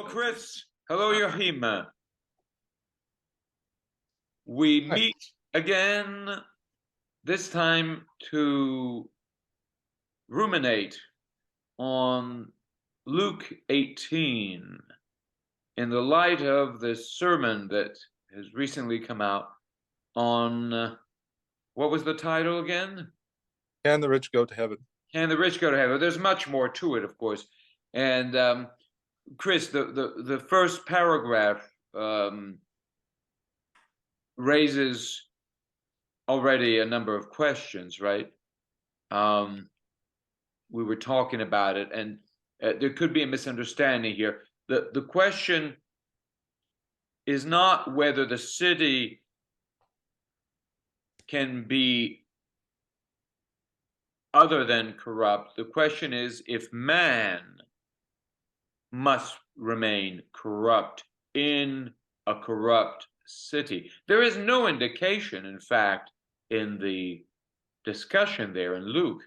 Hello, Chris. Hello, Joachim. We Hi. meet again, this time to ruminate on Luke 18 in the light of this sermon that has recently come out on, what was the title again? Can the rich go to heaven? Can the rich go to heaven? There's much more to it, of course. And Chris, the first paragraph raises already a number of questions, right? We were talking about it, and there could be a misunderstanding here. The question is not whether the city can be other than corrupt. The question is if man must remain corrupt in a corrupt city. There is no indication, in fact, in the discussion there in Luke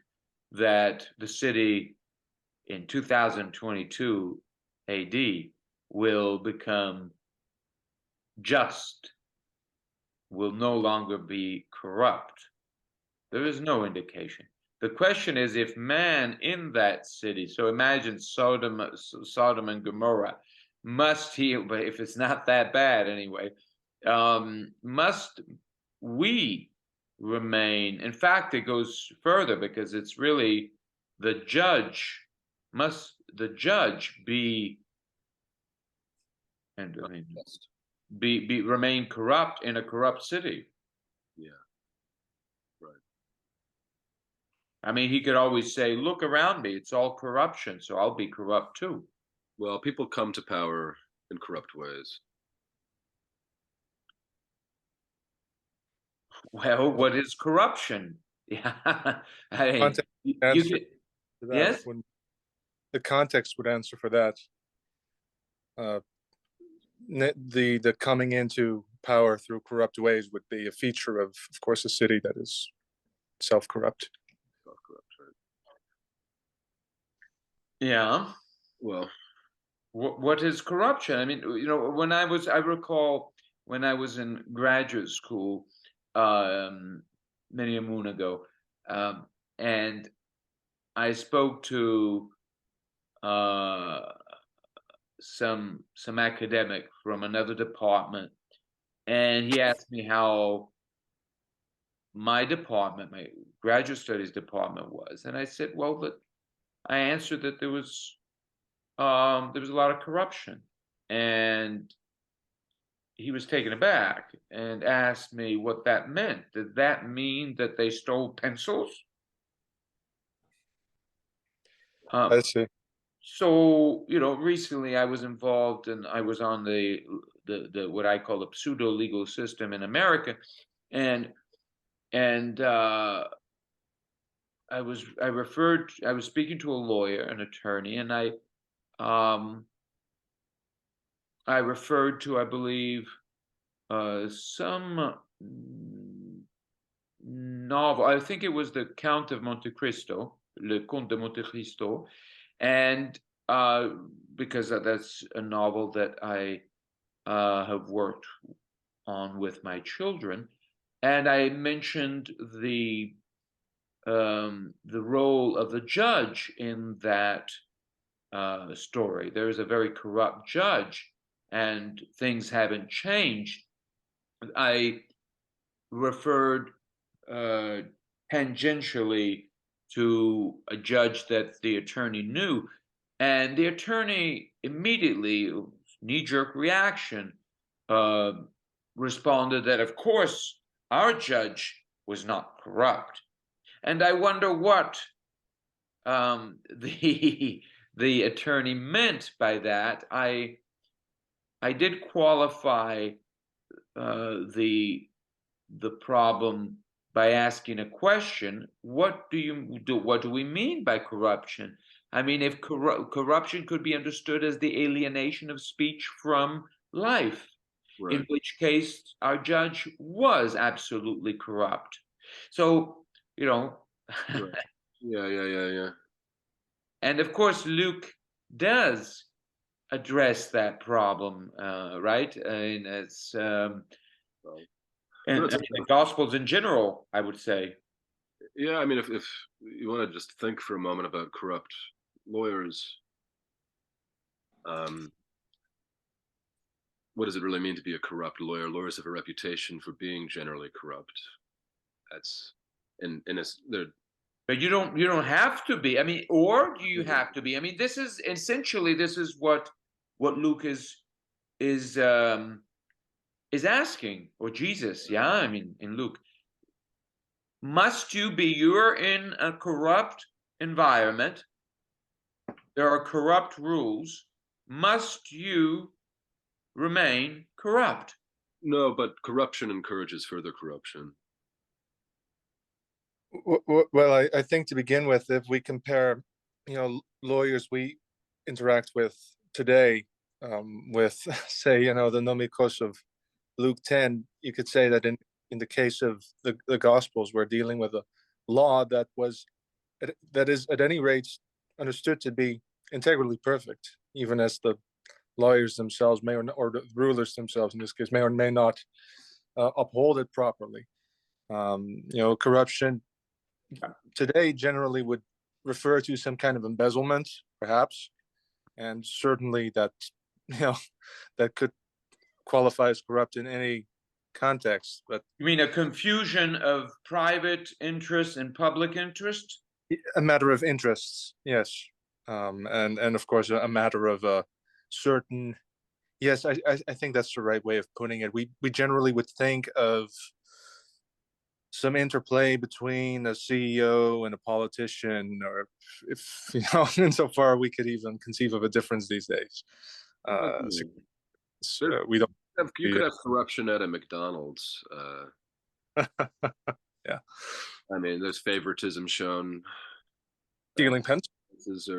that the city in 2022 AD will become just, will no longer be corrupt. There is no indication. The question is if man in that city, so imagine Sodom and Gomorrah, must he, but if it's not that bad anyway, must we remain? In fact, it goes further because it's really the judge, must the judge be, and I mean, be remain corrupt in a corrupt city? Yeah. Right. I mean, he could always say, look around me, it's all corruption, so I'll be corrupt too. Well, people come to power in corrupt ways. Well, what is corruption? Yeah, I mean, yes? The context would answer for that. The coming into power through corrupt ways would be a feature of course, a city that is self-corrupt. Yeah. Well, what is corruption? I mean, I recall when I was in graduate school many a moon ago, and I spoke to some academic from another department, and he asked me how my department, my graduate studies department was, and I said, well, I answered that there was a lot of corruption, and he was taken aback and asked me what that meant. Did that mean that they stole pencils? I see. So, recently I was involved and I was on the what I call the pseudo legal system in America, and I was speaking to a lawyer, an attorney, and I referred to, I believe, some novel. I think it was the Count of Monte Cristo, Le Comte de Monte Cristo, and because that's a novel that I have worked on with my children, and I mentioned the role of the judge in that story. There is a very corrupt judge, and things haven't changed. I referred tangentially to a judge that the attorney knew, and the attorney immediately, knee-jerk reaction, responded that, of course, our judge was not corrupt. And I wonder what the attorney meant by that. I did qualify the problem by asking a question. What do we mean by corruption? I mean, if corruption could be understood as the alienation of speech from life, right, in which case our judge was absolutely corrupt. So, right. Yeah. And of course, Luke does address that problem, right? And it's Well, and that's I mean, the Gospels in general, I would say. yeah. I mean, if you want to just think for a moment about corrupt lawyers, um, what does it really mean to be a corrupt lawyer? Lawyers have a reputation for being generally corrupt. That's in a they're But you don't have to be. I mean, or do you have to be? I mean, this is essentially this is what Luke is asking, or Jesus. Yeah, I mean, in Luke, must you be? You're in a corrupt environment. There are corrupt rules. Must you remain corrupt? no, but corruption encourages further corruption. Well, I think to begin with, if we compare, lawyers we interact with today, with say, the nomikos of Luke 10, you could say that in the case of the Gospels, we're dealing with a law that is at any rate understood to be integrally perfect, even as the lawyers themselves may or the rulers themselves in this case may or may not uphold it properly. Corruption today generally would refer to some kind of embezzlement, perhaps, and certainly that you know that could qualify as corrupt in any context. But You mean a confusion of private interest and public interest? a matter of interests, yes, and of course a matter of a certain. Yes, I think that's the right way of putting it. We generally would think of some interplay between a CEO and a politician, or if insofar we could even conceive of a difference these days. There's- We don't. you could have corruption at a McDonald's. Yeah, I mean, there's favoritism shown. stealing pens.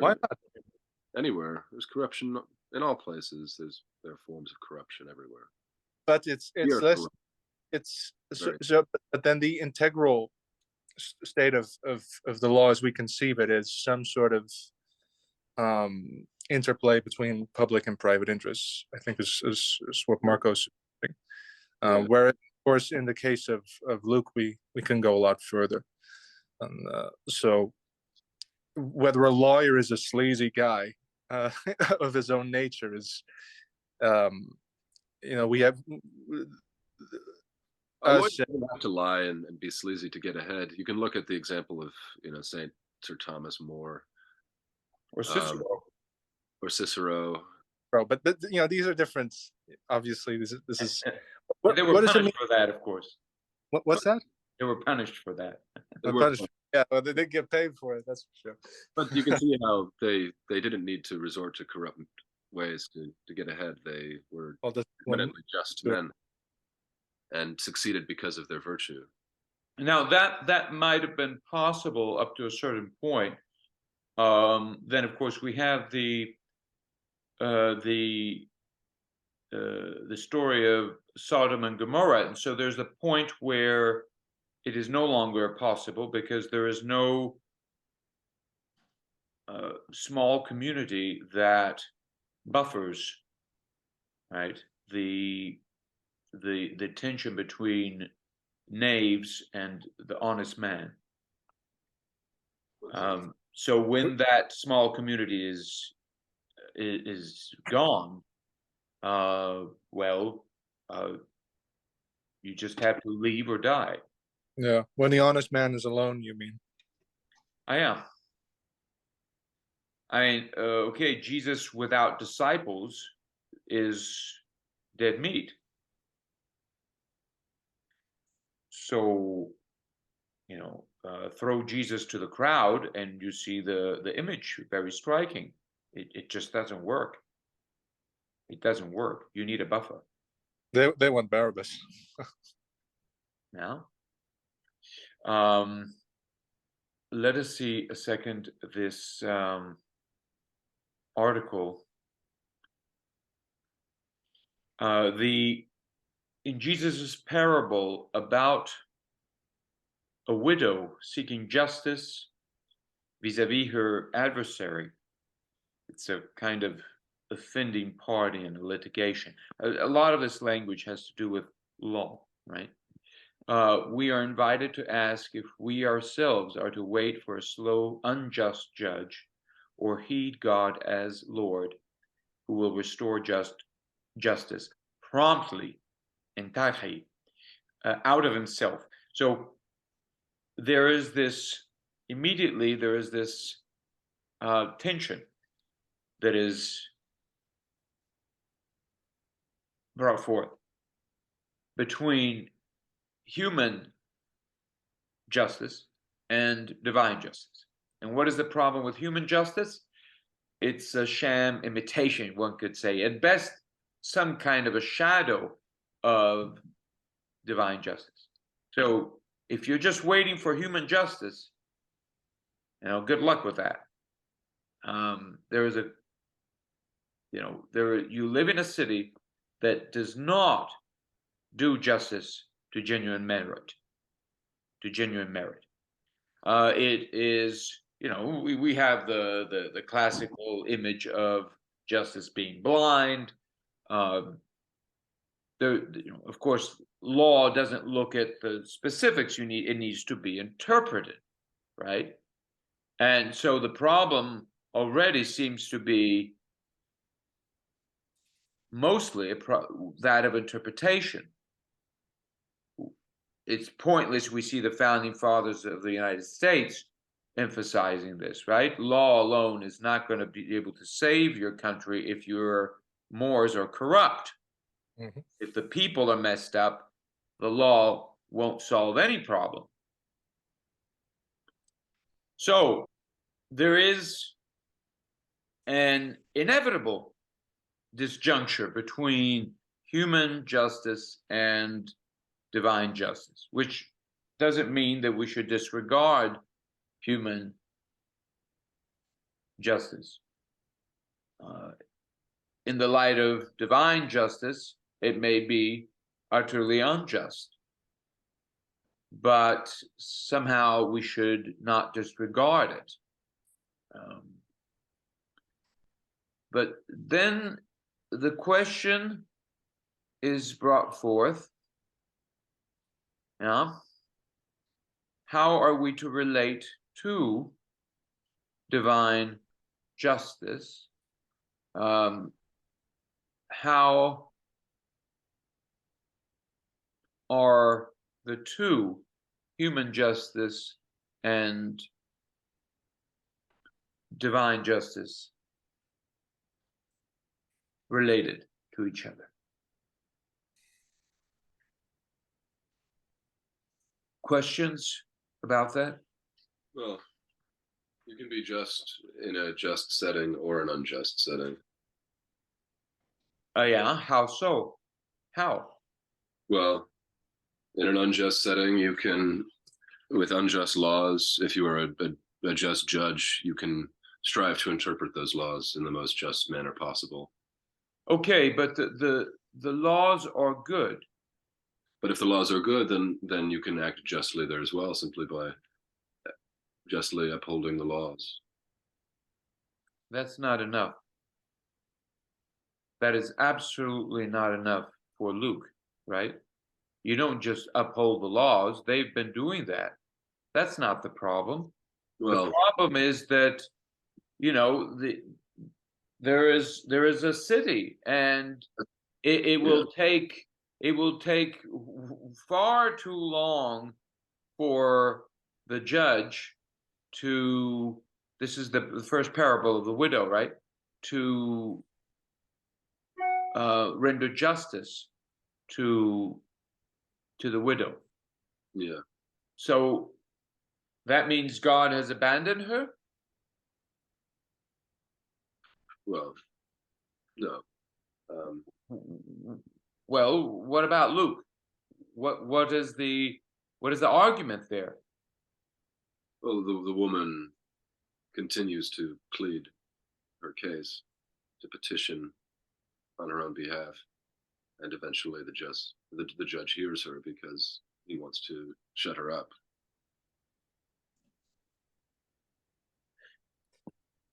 Why Or not? anywhere. There's corruption in all places. There are forms of corruption everywhere. But We it's are less. corrupt. It's Right. but then the integral state of the law as we conceive it is some sort of interplay between public and private interests. I think is what Marco's saying. Yeah. Where, of course, in the case of Luke, we can go a lot further. And, so whether a lawyer is a sleazy guy of his own nature is, we have. A lawyer doesn't have to lie and be sleazy to get ahead. You can look at the example of Saint Sir Thomas More, Or Cicero? or Cicero. But these are different. Obviously, this is They were what does it mean? punished for that, of course. What's that? They were punished for that. They were Punished. Yeah, well, they did get paid for it. That's for sure. But you can see how they didn't need to resort to corrupt ways to get ahead. They were Well, eminently just men and succeeded because of their virtue. Now that might have been possible up to a certain point. Then, of course, we have the story of Sodom and Gomorrah, and so there's a point where it is no longer possible because there is no small community that buffers, right, the tension between knaves and the honest man. So when that small community is gone, you just have to leave or die. Yeah, when the honest man is alone, you mean? I am. I mean, okay, Jesus without disciples is dead meat. So, throw Jesus to the crowd, and you see the image very striking. It just doesn't work. It doesn't work. You need a buffer. They want Barabbas. Now, let us see a second this article. In Jesus's parable about a widow seeking justice vis-a-vis her adversary. It's a kind of offending party in a litigation. A lot of this language has to do with law, right? We are invited to ask if we ourselves are to wait for a slow, unjust judge, or heed God as Lord, who will restore justice promptly and out of himself. So there is this tension that is brought forth between human justice and divine justice. And what is the problem with human justice? It's a sham imitation, one could say. At best, some kind of a shadow of divine justice. So if you're just waiting for human justice, good luck with that. There is you live in a city that does not do justice to genuine merit. It is, we have the classical image of justice being blind. Of course, law doesn't look at the specifics it needs to be interpreted, right? And so the problem already seems to be mostly that of interpretation. It's pointless. We see the founding fathers of the United States emphasizing this, right? Law alone is not going to be able to save your country if your mores are corrupt. Mm-hmm. If the people are messed up, the law won't solve any problem. So there is an inevitable disjuncture between human justice and divine justice, which doesn't mean that we should disregard human justice. In the light of divine justice, it may be utterly unjust, but somehow we should not disregard it. But then the question is brought forth, how are we to relate to divine justice? How are the two, human justice and divine justice, related to each other? Questions about that? Well, you can be just in a just setting or an unjust setting. Yeah, how so? How? Well, in an unjust setting, you can, with unjust laws, if you are a just judge, you can strive to interpret those laws in the most just manner possible. Okay, but the laws are good. But if the laws are good, then you can act justly there as well, simply by justly upholding the laws. That's not enough. That is absolutely not enough for Luke, right? You don't just uphold the laws. They've been doing that. That's not the problem. Well, the problem is that, there is a city, and it will take far too long for the judge to, this is the first parable of the widow, right? To render justice to the widow. Yeah. So that means God has abandoned her? Well, no. Well, what about Luke? What is the argument there? Well, the woman continues to plead her case, to petition on her own behalf, and eventually the judge hears her because he wants to shut her up.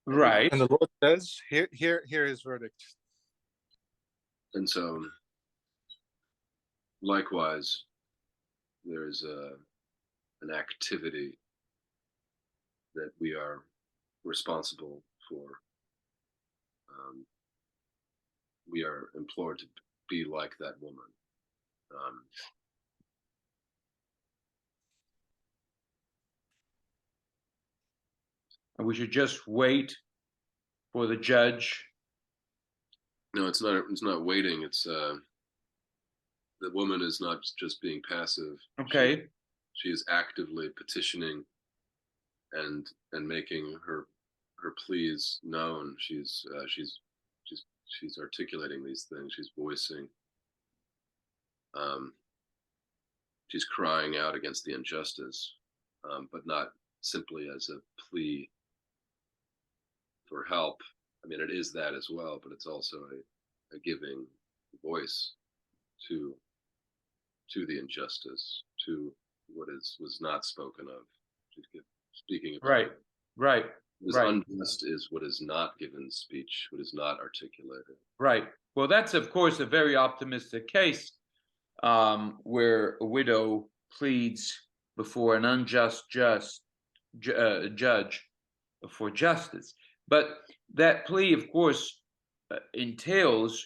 Right. And the Lord says, hear his verdict. And so, likewise, there is an activity that we are responsible for. We are implored to be like that woman. And we should just wait for the judge. No, it's not. It's not waiting. It's the woman is not just being passive. Okay. She is actively petitioning and making her pleas known. She's articulating these things. She's voicing. She's crying out against the injustice, but not simply as a plea for help. I mean, it is that as well, but it's also a giving voice to the injustice, to what was not spoken of. Speaking of Right. Right. What is unjust is what is not given speech, what is not articulated. Right. Well, that's of course a very optimistic case, where a widow pleads before an unjust judge for justice. But that plea, of course, entails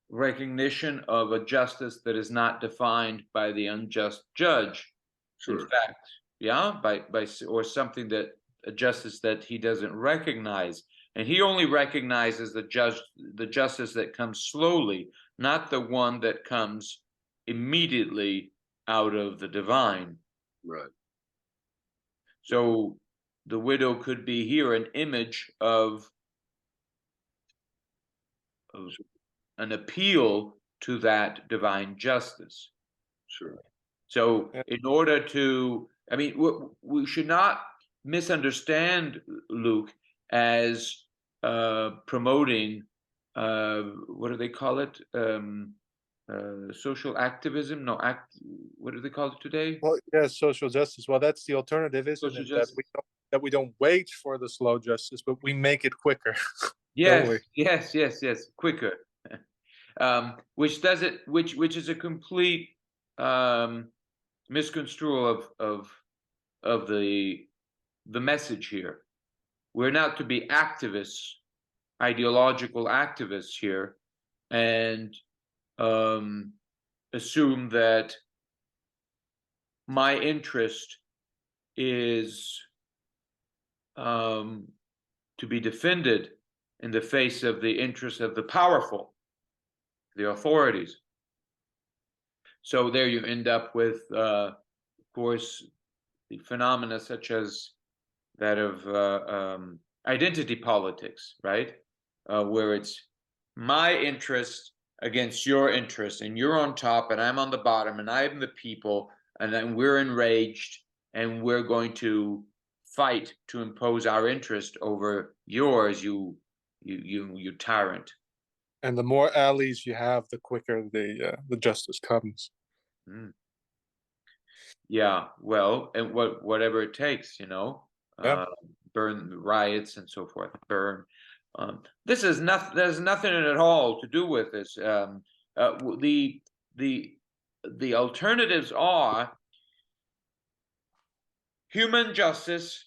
recognition of a justice that is not defined by the unjust judge. Sure. In fact, yeah, by or something that a justice that he doesn't recognize, and he only recognizes the justice that comes slowly, not the one that comes immediately out of the divine. Right. So the widow could be here an image of an appeal to that divine justice. Sure. So in order to, I mean, we should not misunderstand Luke as promoting, what do they call it? Social activism? No, what do they call it today? Well, yes, social justice. Well, that's the alternative, isn't Social it? justice. That we don't wait for the slow justice, but we make it quicker. Yes, yes, quicker. Which does it, which is a complete misconstrual of the message here. We're not to be activists, ideological activists here, and assume that my interest is to be defended in the face of the interests of the powerful, the authorities. So there you end up with, of course, the phenomena such as that of identity politics, right? Where it's my interest against your interest, and you're on top and I'm on the bottom, and I'm the people, and then we're enraged, and we're going to fight to impose our interest over yours, you tyrant. And the more allies you have, the quicker the justice comes. Mm. Yeah, well, and whatever it takes, burn riots and so forth, burn. This is nothing. There's nothing at all to do with this. The alternatives are human justice,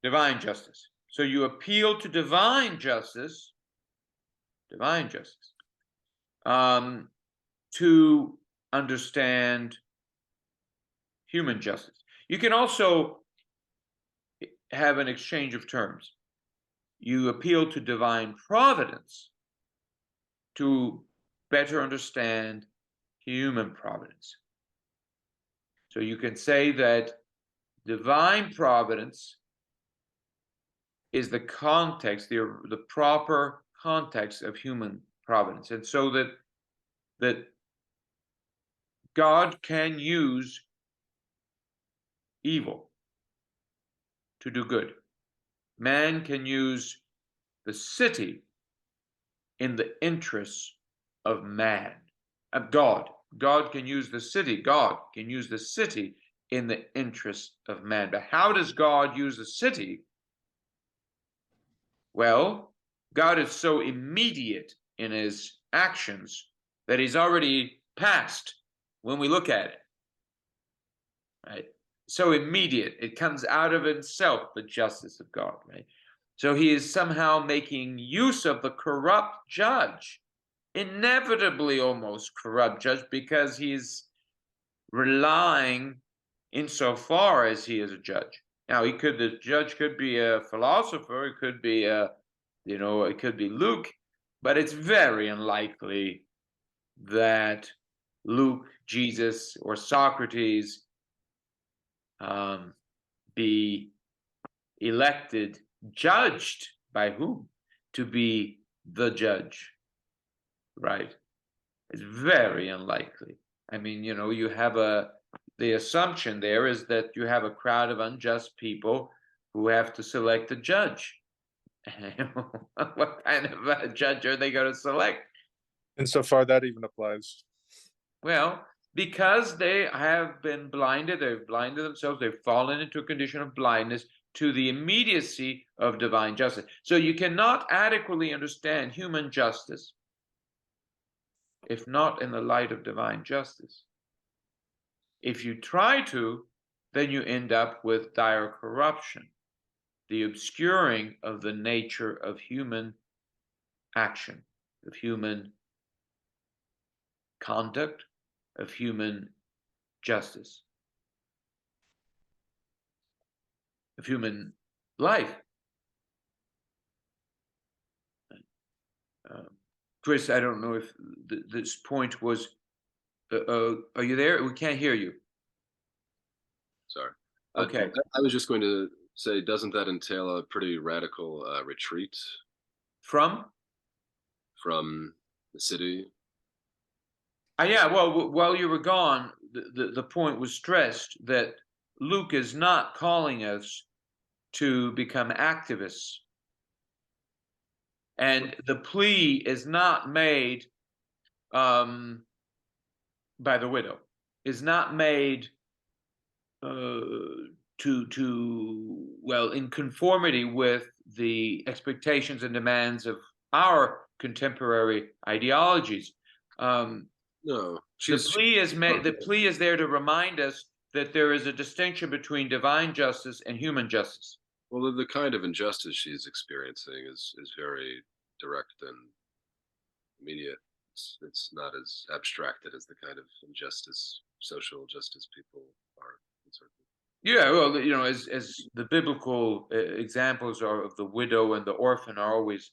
divine justice. So you appeal to divine justice, to understand human justice. You can also have an exchange of terms. You appeal to divine providence to better understand human providence. So you can say that divine providence is the context, the proper context of human providence, and so that God can use evil to do good. Man can use the city in the interests of man, of God. God can use the city. God can use the city in the interest of man. But how does God use the city? Well, God is so immediate in his actions that he's already passed when we look at it. Right? So immediate, it comes out of himself, the justice of God, right? So he is somehow making use of the corrupt judge, inevitably almost corrupt judge, because he's relying insofar as he is a judge. Now, the judge could be a philosopher, it could be it could be Luke, but it's very unlikely that Luke, Jesus, or Socrates be elected, judged by whom? To be the judge, right? It's very unlikely. I mean, you have the assumption there is that you have a crowd of unjust people who have to select a judge. What kind of a judge are they going to select? And so far that even applies. Well, because they have been blinded, they've blinded themselves, they've fallen into a condition of blindness to the immediacy of divine justice. So you cannot adequately understand human justice if not in the light of divine justice. If you try to, then you end up with dire corruption, the obscuring of the nature of human action, of human conduct, of human justice, of human life. Chris, I don't know if this point was, are you there? We can't hear you. Sorry. Okay. I was just going to say, doesn't that entail a pretty radical retreat From the city? Yeah, well, while you were gone, the point was stressed that Luke is not calling us to become activists. And the plea is not made by the widow, is not made in conformity with the expectations and demands of our contemporary ideologies. No, the plea is there to remind us that there is a distinction between divine justice and human justice. Well, the kind of injustice she's experiencing is very direct and immediate. It's not as abstracted as the kind of injustice, social justice people are concerned with. Yeah, well, as the biblical examples are of the widow and the orphan are always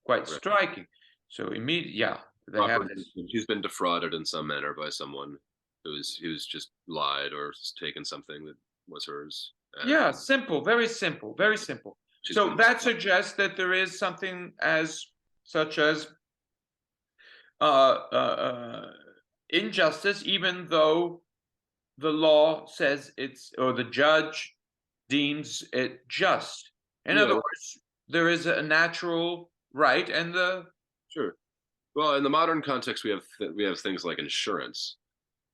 quite striking. So they have this. She's been defrauded in some manner by someone who's just lied or taken something that was hers. Yeah, simple, very simple, very simple. So that suggests that there is something such as injustice, even though the law says or the judge deems it just. In other words, there is a natural right and Sure. Well, in the modern context, we have things like insurance.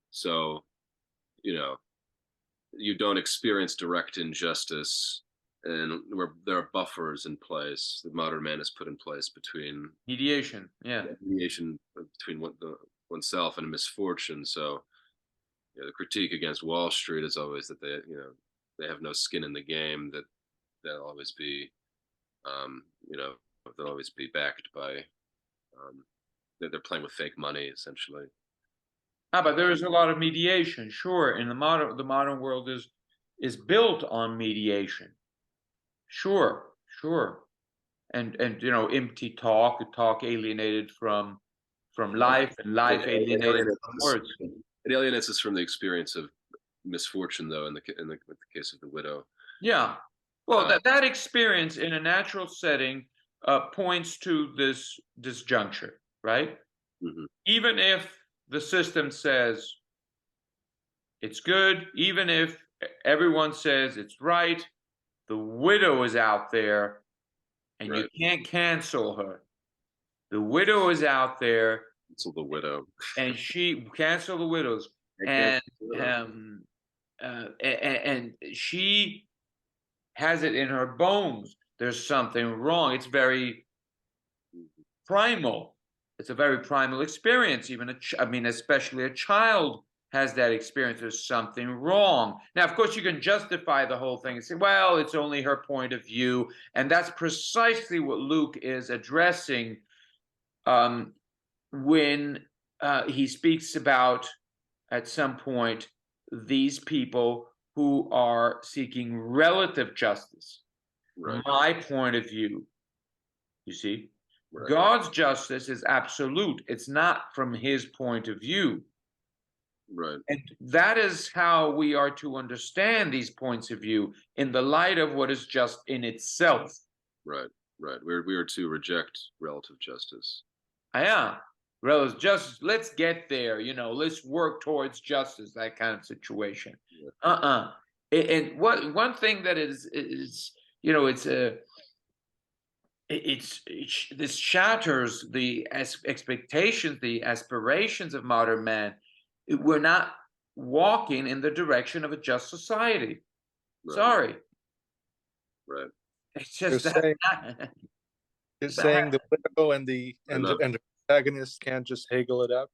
So, you don't experience direct injustice, and where there are buffers in place that modern man has put in place between mediation between oneself and a misfortune. So, the critique against Wall Street is always that they have no skin in the game. That they'll always be, they'll always be backed by. They're playing with fake money, essentially. But there is a lot of mediation, sure. In the modern world is built on mediation. Sure. And empty talk alienated from life, and life alienated from words. It alienates us from the experience of misfortune, though, in the case of the widow. Yeah. Well, that experience in a natural setting points to this disjuncture, right? Mm-hmm. Even if the system says it's good, even if everyone says it's right, the widow is out there, and you can't cancel her. The widow is out there. Cancel the widow. And she cancel the widows, and she has it in her bones there's something wrong. It's very primal. It's a very primal experience. Even I mean, especially a child has that experience. There's something wrong. Now, of course, you can justify the whole thing and say, well, it's only her point of view. And that's precisely what Luke is addressing when he speaks about, at some point, these people who are seeking relative justice. Right. My point of view, you see, Right. God's justice is absolute. It's not from his point of view. Right. And that is how we are to understand these points of view in the light of what is just in itself. Right. Right. We are to reject relative justice. Yeah. Relative justice, let's get there, let's work towards justice, that kind of situation. Yeah. And one thing that is this shatters the expectations, the aspirations of modern man. We're not walking in the direction of a just society. Right. Sorry. Right. It's just You're saying the widow and the protagonist can't just haggle it out?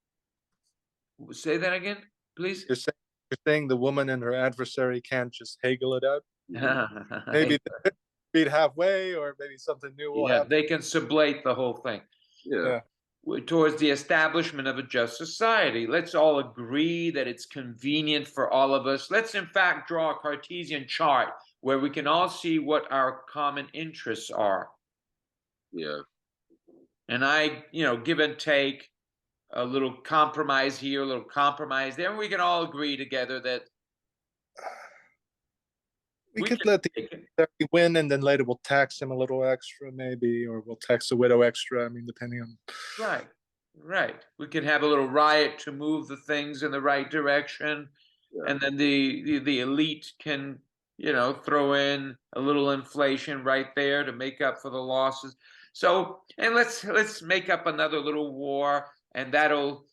Say that again, please. You're saying the woman and her adversary can't just haggle it out? Maybe meet halfway, or maybe something new will happen. They can sublate the whole thing. Yeah. Towards the establishment of a just society. Let's all agree that it's convenient for all of us. Let's in fact draw a Cartesian chart where we can all see what our common interests are. Yeah. And give and take, a little compromise here, a little compromise there, and we can all agree together that we could let the win, and then later we'll tax him a little extra, maybe, or we'll tax the widow extra. I mean, depending on. Right. We can have a little riot to move the things in the right direction, and then the elite can, throw in a little inflation right there to make up for the losses. So, and let's make up another little war, and that'll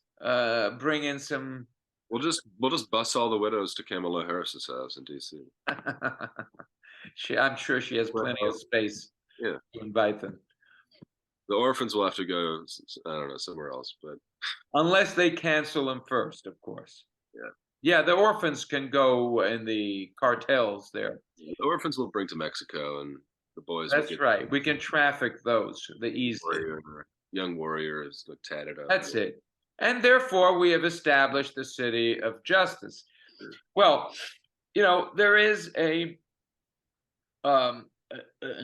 bring in some. We'll just bus all the widows to Kamala Harris's house in D.C. I'm sure she has plenty of space to invite them. The orphans will have to go, I don't know, somewhere else, but unless they cancel them first, of course. Yeah, the orphans can go in the cartels there. The orphans will bring to Mexico, and the boys. That's right. We can traffic those easily. Young warriors look tatted up. That's it. And therefore, we have established the city of justice. Well, there is an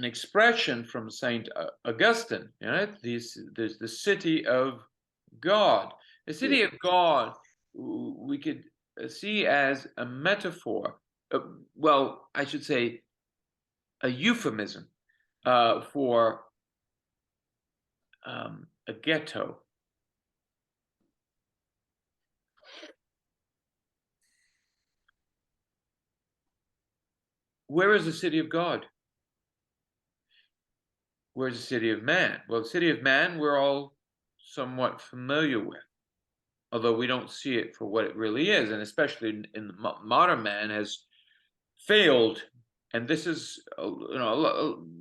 expression from Saint Augustine. There's the city of God. The city of God, we could see as a metaphor. Well, I should say, a euphemism for a ghetto. Where is the city of God? Where's the city of man? Well, the city of man we're all somewhat familiar with, although we don't see it for what it really is, and especially in the modern man has failed. And this is,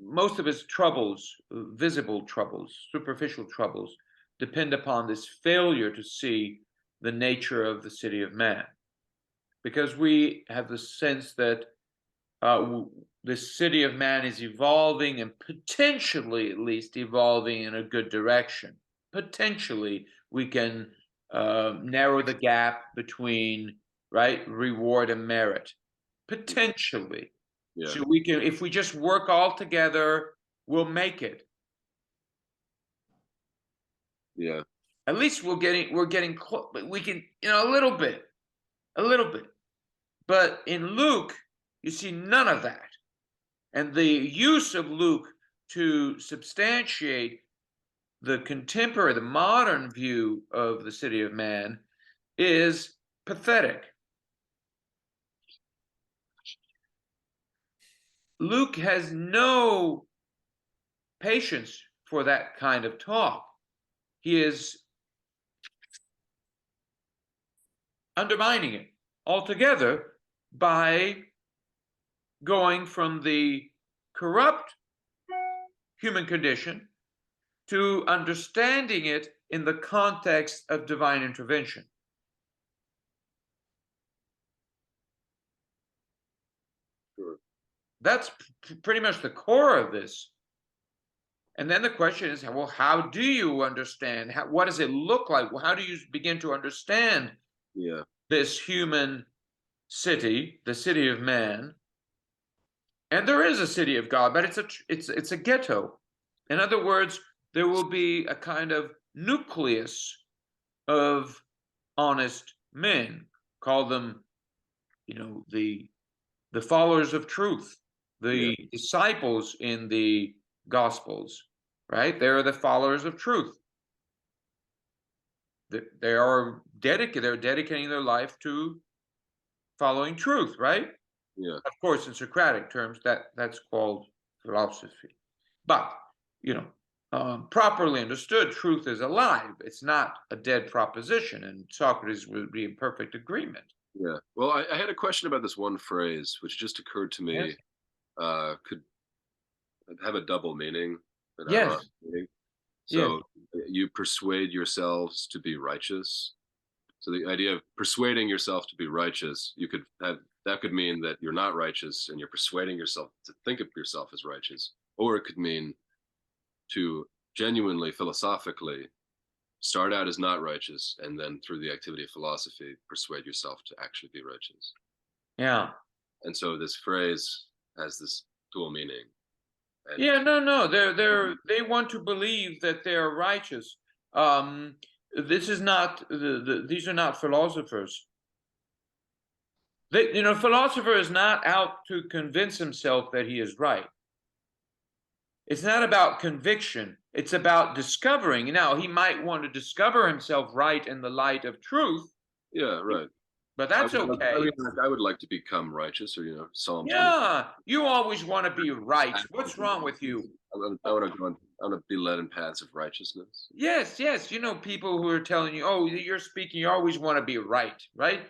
most of his troubles, visible troubles, superficial troubles, depend upon this failure to see the nature of the city of man. Because we have the sense that the city of man is evolving, and potentially at least evolving in a good direction. Potentially we can narrow the gap between reward and merit. Potentially. Yeah. So we can, if we just work all together, we'll make it. Yeah. At least we're getting close. We can, a little bit. But in Luke, you see none of that. And the use of Luke to substantiate the contemporary, the modern view of the city of man is pathetic. Luke has no patience for that kind of talk. He is undermining it altogether by going from the corrupt human condition to understanding it in the context of divine intervention. Sure. That's pretty much the core of this. And then the question is, well, how do you understand? What does it look like? How do you begin to understand Yeah. this human city, the city of man? And there is a city of God, but it's a ghetto. In other words, there will be a kind of nucleus of honest men. Call them, the followers of truth, the disciples in the Gospels, right? They're the followers of truth. They're dedicating their life to following truth, right? Yeah. Of course, in Socratic terms, that's called philosophy. But properly understood, truth is alive. It's not a dead proposition, and Socrates would be in perfect agreement. Yeah. Well, I had a question about this one phrase, which just occurred to me. Yes. Could have a double meaning, an ironic Yes. meaning. Yes. So you persuade yourselves to be righteous. So the idea of persuading yourself to be righteous, that could mean that you're not righteous and you're persuading yourself to think of yourself as righteous, or it could mean to genuinely philosophically start out as not righteous and then through the activity of philosophy persuade yourself to actually be righteous. Yeah. And so this phrase has this dual meaning. And Yeah. No. They want to believe that they are righteous. This is not these are not philosophers. Philosopher is not out to convince himself that he is right. It's not about conviction. It's about discovering. Now, he might want to discover himself right in the light of truth, yeah, right. but that's I okay. mean, I would like to become righteous, or Psalm 20. Yeah, you always want to be right. What's wrong with you? I want to be led in paths of righteousness. Yes. People who are telling you, oh, you're speaking, you always want to be right, right?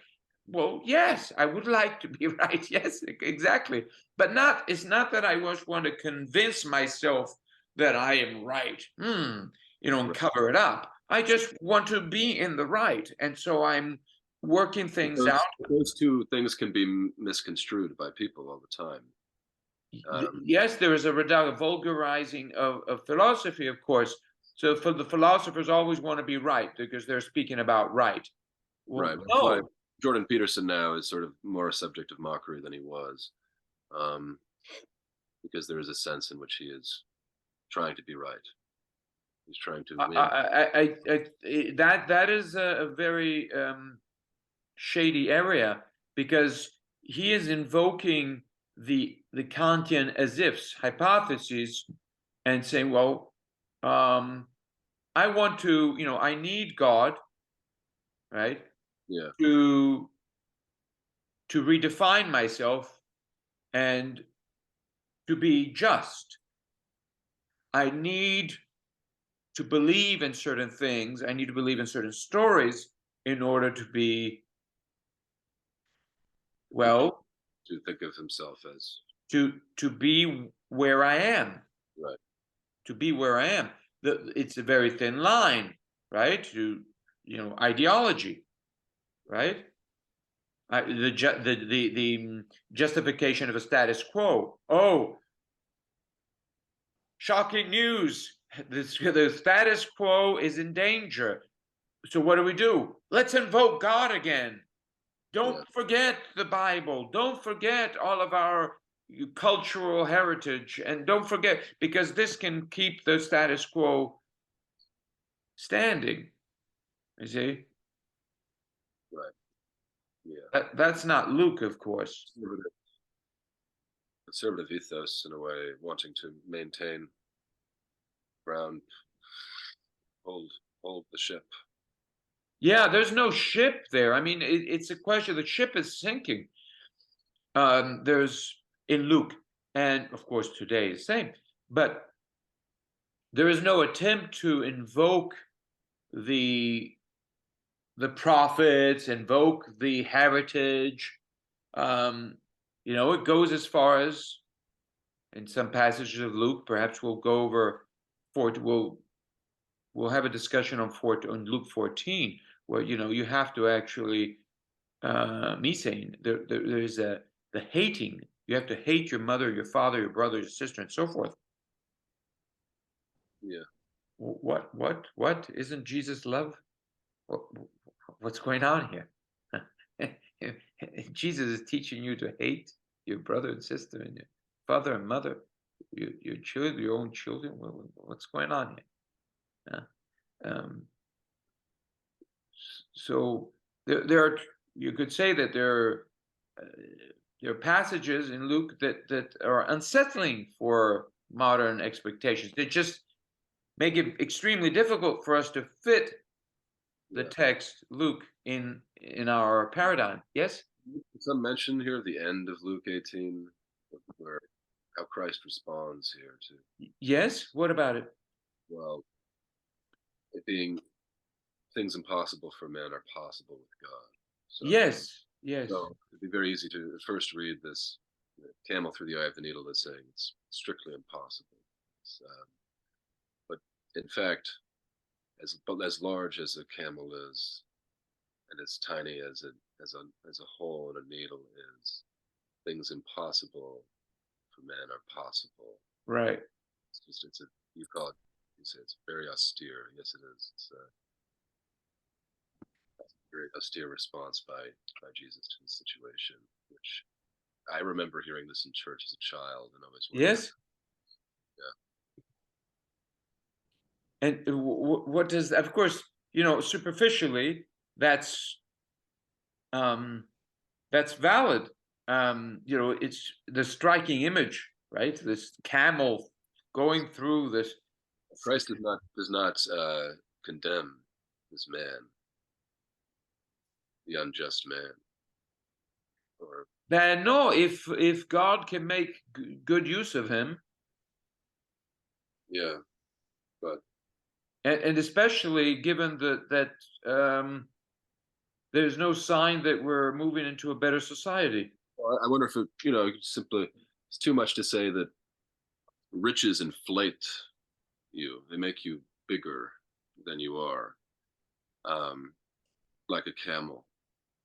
Well, yes, I would like to be right. Yes, exactly. But it's not that I just want to convince myself that I am right, and Right. cover it up. I just want to be in the right. And so I'm working things out. Those two things can be misconstrued by people all the time. Yes, there is a vulgarizing of philosophy, of course. So for the philosophers always want to be right because they're speaking about right. Well, Right. That's why no. Jordan Peterson now is sort of more a subject of mockery than he was, because there is a sense in which he is trying to be right. He's trying to win. That is a very shady area because he is invoking the Kantian as ifs hypotheses and saying, well, I want to, I need God, right? Yeah. To redefine myself and to be just. I need to believe in certain things. I need to believe in certain stories in order to be, well, To think of himself as to be where I am. right. To be where I am. It's a very thin line, right? To ideology, right? The justification of a status quo. Oh, shocking news! The status quo is in danger. So what do? Let's invoke God again. Don't forget the Bible. Don't forget all of our cultural heritage, and don't forget because this can keep the status quo standing. You see? Right. Yeah. That's not Luke, of course. Conservative ethos, in a way, wanting to maintain ground, hold the ship. Yeah, there's no ship there. I mean, it's a question. The ship is sinking. There's in Luke, and of course today is the same. But there is no attempt to invoke the prophets, invoke the heritage. It goes as far as in some passages of Luke. Perhaps we'll go over we'll have a discussion on Luke 14, where you have to actually methane. There's the hating. You have to hate your mother, your father, your brother, your sister, and so forth. Yeah. What? Isn't Jesus love? What's going on here? Jesus is teaching you to hate your brother and sister and your father and mother, your children, your own children. What's going on here? So there are, you could say that there are passages in Luke that are unsettling for modern expectations. They just make it extremely difficult for us to fit the text Luke in our paradigm. Yes? Some mention here at the end of Luke 18 where how Christ responds here to. Yes? What about it? Well, it being things impossible for men are possible with God. So, yes. So it'd be very easy to first read this camel through the eye of the needle as saying it's strictly impossible. But in fact, as large as a camel is, and as tiny as a hole in a needle is, things impossible for men are possible. Right. You call it, you say it's very austere. Yes, it is. It's a very austere response by Jesus to the situation, which I remember hearing this in church as a child, and always wondered. Yes. Yeah. And what does, of course, superficially, that's valid. It's the striking image, right? This camel going through this. Christ does not condemn this man, the unjust man. Or no, if God can make good use of him. Yeah, but and especially given that there's no sign that we're moving into a better society. Well, I wonder if simply it's too much to say that riches inflate you; they make you bigger than you are, like a camel.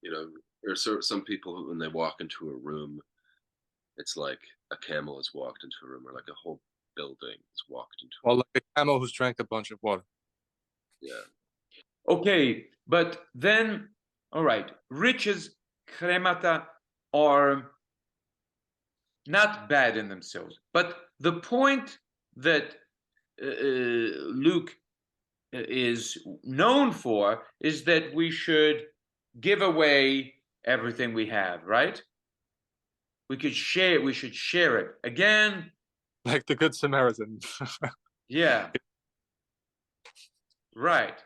There are some people who, when they walk into a room, it's like a camel has walked into a room, or like a whole building has walked into. Well, like a camel who's drank a bunch of water. Yeah. Okay, but then, all right, riches, kremata, are not bad in themselves. But the point that Luke is known for is that we should give away everything we have, right? We should share it. Again, like the Good Samaritan. Yeah. Right.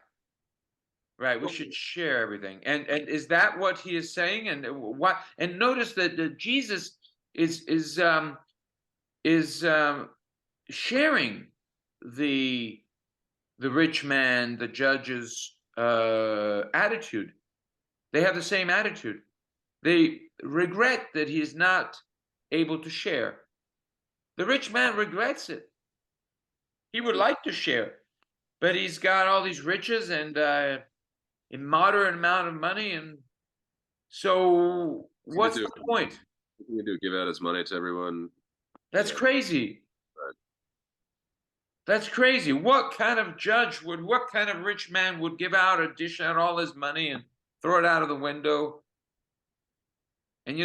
We should share everything. And is that what he is saying? And what? And notice that Jesus is sharing the rich man, the judge's attitude. They have the same attitude. They regret that he is not able to share. The rich man regrets it. He would like to share, but he's got all these riches and a moderate amount of money, and so what's the point? What can you do? Give out his money to everyone? That's crazy. Right. That's crazy. What kind of rich man would give out or dish out all his money and throw it out of the window? And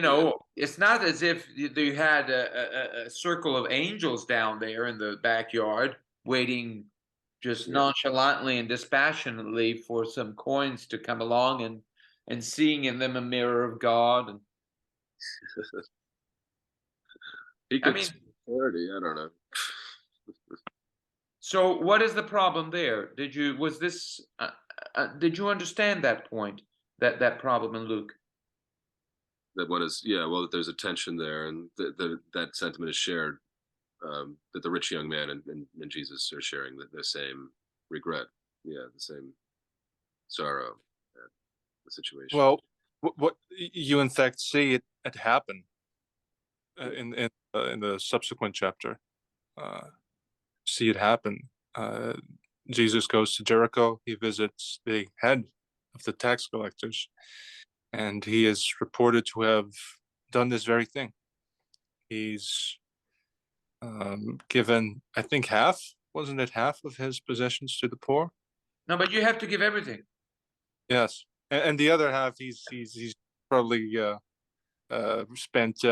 it's not as if you had a circle of angels down there in the backyard waiting just nonchalantly and dispassionately for some coins to come along and seeing in them a mirror of God. And I don't know. So what is the problem there? Did you understand that point, that problem in Luke? That there's a tension there, and that sentiment is shared, that the rich young man and Jesus are sharing the same regret, the same sorrow at the situation. Well, what you in fact see it happen in the subsequent chapter. See it happen. Jesus goes to Jericho. He visits the head of the tax collectors, and he is reported to have done this very thing. He's given, I think, half, wasn't it half of his possessions to the poor? No, but you have to give everything. Yes, and the other half, he's probably spent.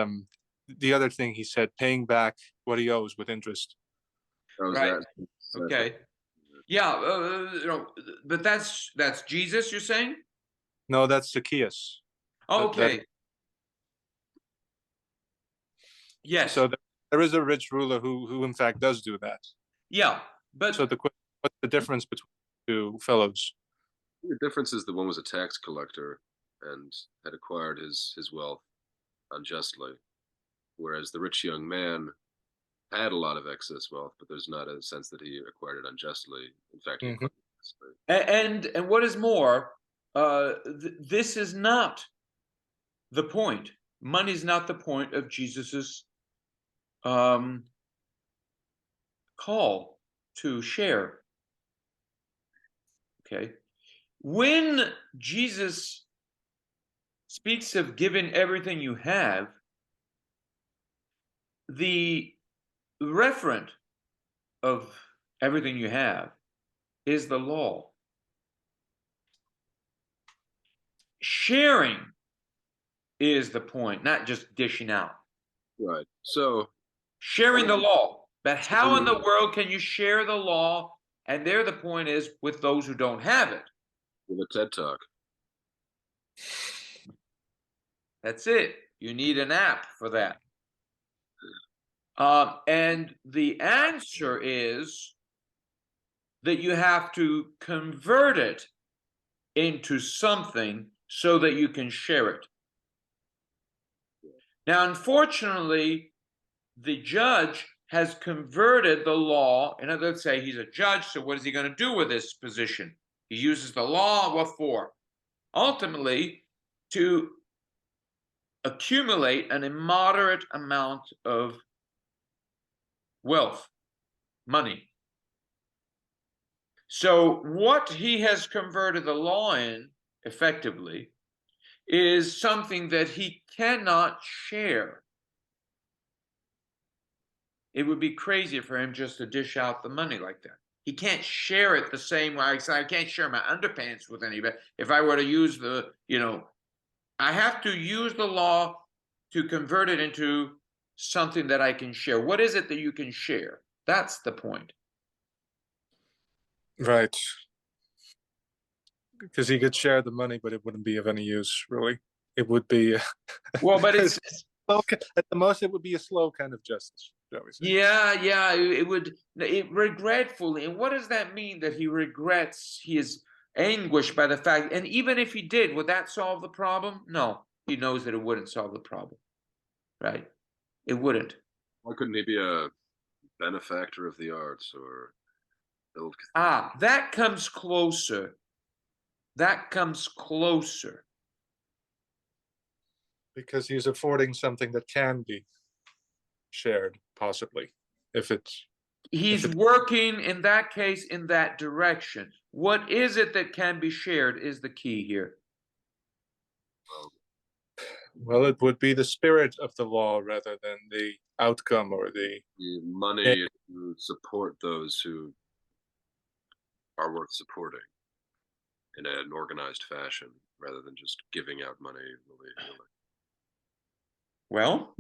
The other thing he said, paying back what he owes with interest. That was Right. that. Okay. Yeah, but that's Jesus, you're saying? No, that's Zacchaeus. Oh, That- okay. Yes. So there is a rich ruler who in fact does do that. Yeah, but So what's the difference between the two fellows? The difference is the one was a tax collector and had acquired his wealth unjustly, whereas the rich young man had a lot of excess wealth, but there's not a sense that he acquired it unjustly. In fact, he acquired it unjustly. and what is more, this is not the point. Money is not the point of Jesus's call to share. Okay, when Jesus speaks of giving everything you have, the referent of everything you have is the law. Sharing is the point, not just dishing out. Right. So Sharing the law. But how in the world can you share the law? And there the point is with those who don't have it. with a TED Talk. That's it. You need an app for that. And the answer is that you have to convert it into something so that you can share it. Now, unfortunately, the judge has converted the law. And let's say he's a judge, so what is he going to do with this position? He uses the law, what for? Ultimately, to accumulate an immoderate amount of wealth, money. So what he has converted the law in, effectively, is something that he cannot share. It would be crazy for him just to dish out the money like that. He can't share it the same way. I can't share my underpants with anybody. If I were to use I have to use the law to convert it into something that I can share. What is it that you can share? That's the point. Right. Because he could share the money, but it wouldn't be of any use, really. It would be well, but it's at the most it would be a slow kind of justice, shall we say. Yeah, it would. It regretfully, and what does that mean? That he regrets, he is anguished by the fact. And even if he did, would that solve the problem? No, he knows that it wouldn't solve the problem, right? It wouldn't. Why couldn't he be a benefactor of the arts or build? That comes closer. That comes closer. Because he's affording something that can be shared, possibly, if it's. He's working in that case in that direction. What is it that can be shared is the key here. Well, it would be the spirit of the law rather than the outcome or the money to support those who are worth supporting in an organized fashion rather than just giving out money willy-nilly. Well,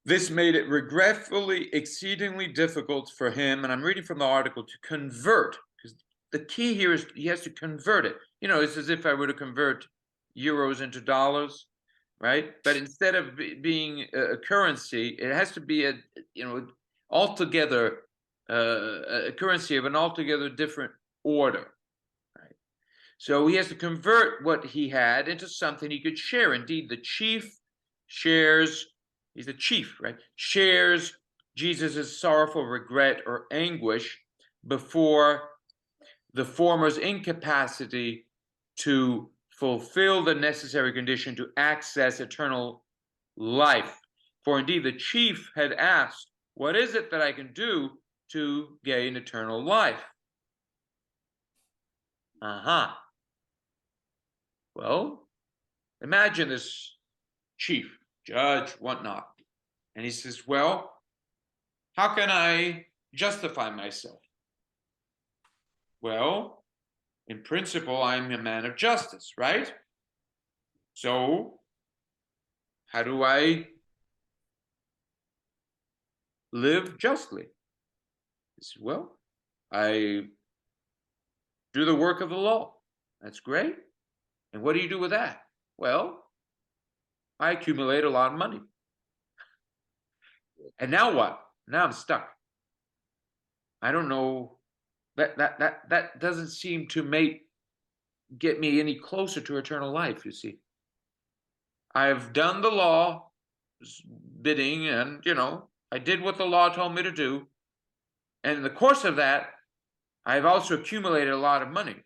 this made it regretfully exceedingly difficult for him, and I'm reading from the article, to convert, because the key here is he has to convert it. It's as if I were to convert euros into dollars, right? But instead of being a currency, it has to be a currency of an altogether different order, right? So he has to convert what he had into something he could share. Indeed, the chief shares. He's the chief, right? Shares Jesus' sorrowful regret or anguish before the former's incapacity to fulfill the necessary condition to access eternal life. For indeed the chief had asked, what is it that I can do to gain eternal life? Well, imagine this chief, judge, whatnot. And he says, well, how can I justify myself? Well, in principle, I'm a man of justice, right? So, how do I live justly? He says, well, I do the work of the law. That's great. And what do you do with that? Well, I accumulate a lot of money. And now what? Now I'm stuck. I don't know. That doesn't seem to get me any closer to eternal life, you see. I've done the law bidding, and I did what the law told me to do. And in the course of that, I've also accumulated a lot of money.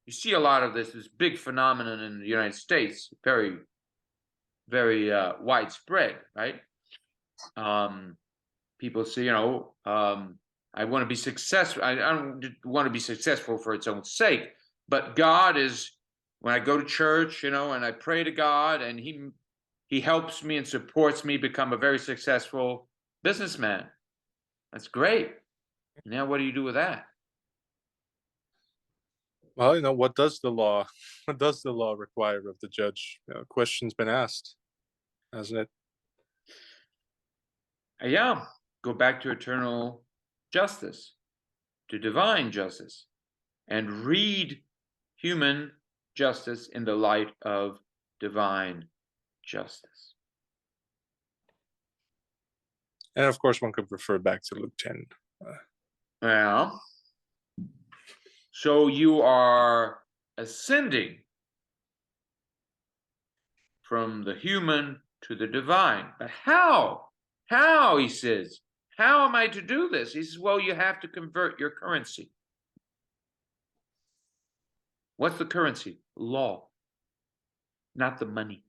You see a lot of this big phenomenon in the United States, very, very widespread, right? People say, I want to be successful. I don't want to be successful for its own sake, but God is, when I go to church, and I pray to God, and He helps me and supports me become a very successful businessman. That's great. Now, what do you do with that? Well, what does the law require of the judge? Question's been asked, hasn't it? Yeah, go back to eternal justice, to divine justice, and read human justice in the light of divine justice. And of course, one could refer back to Luke 10. Well, so you are ascending from the human to the divine. But how? How, he says. How am I to do this? He says, well, you have to convert your currency. What's the currency? Law, not the money.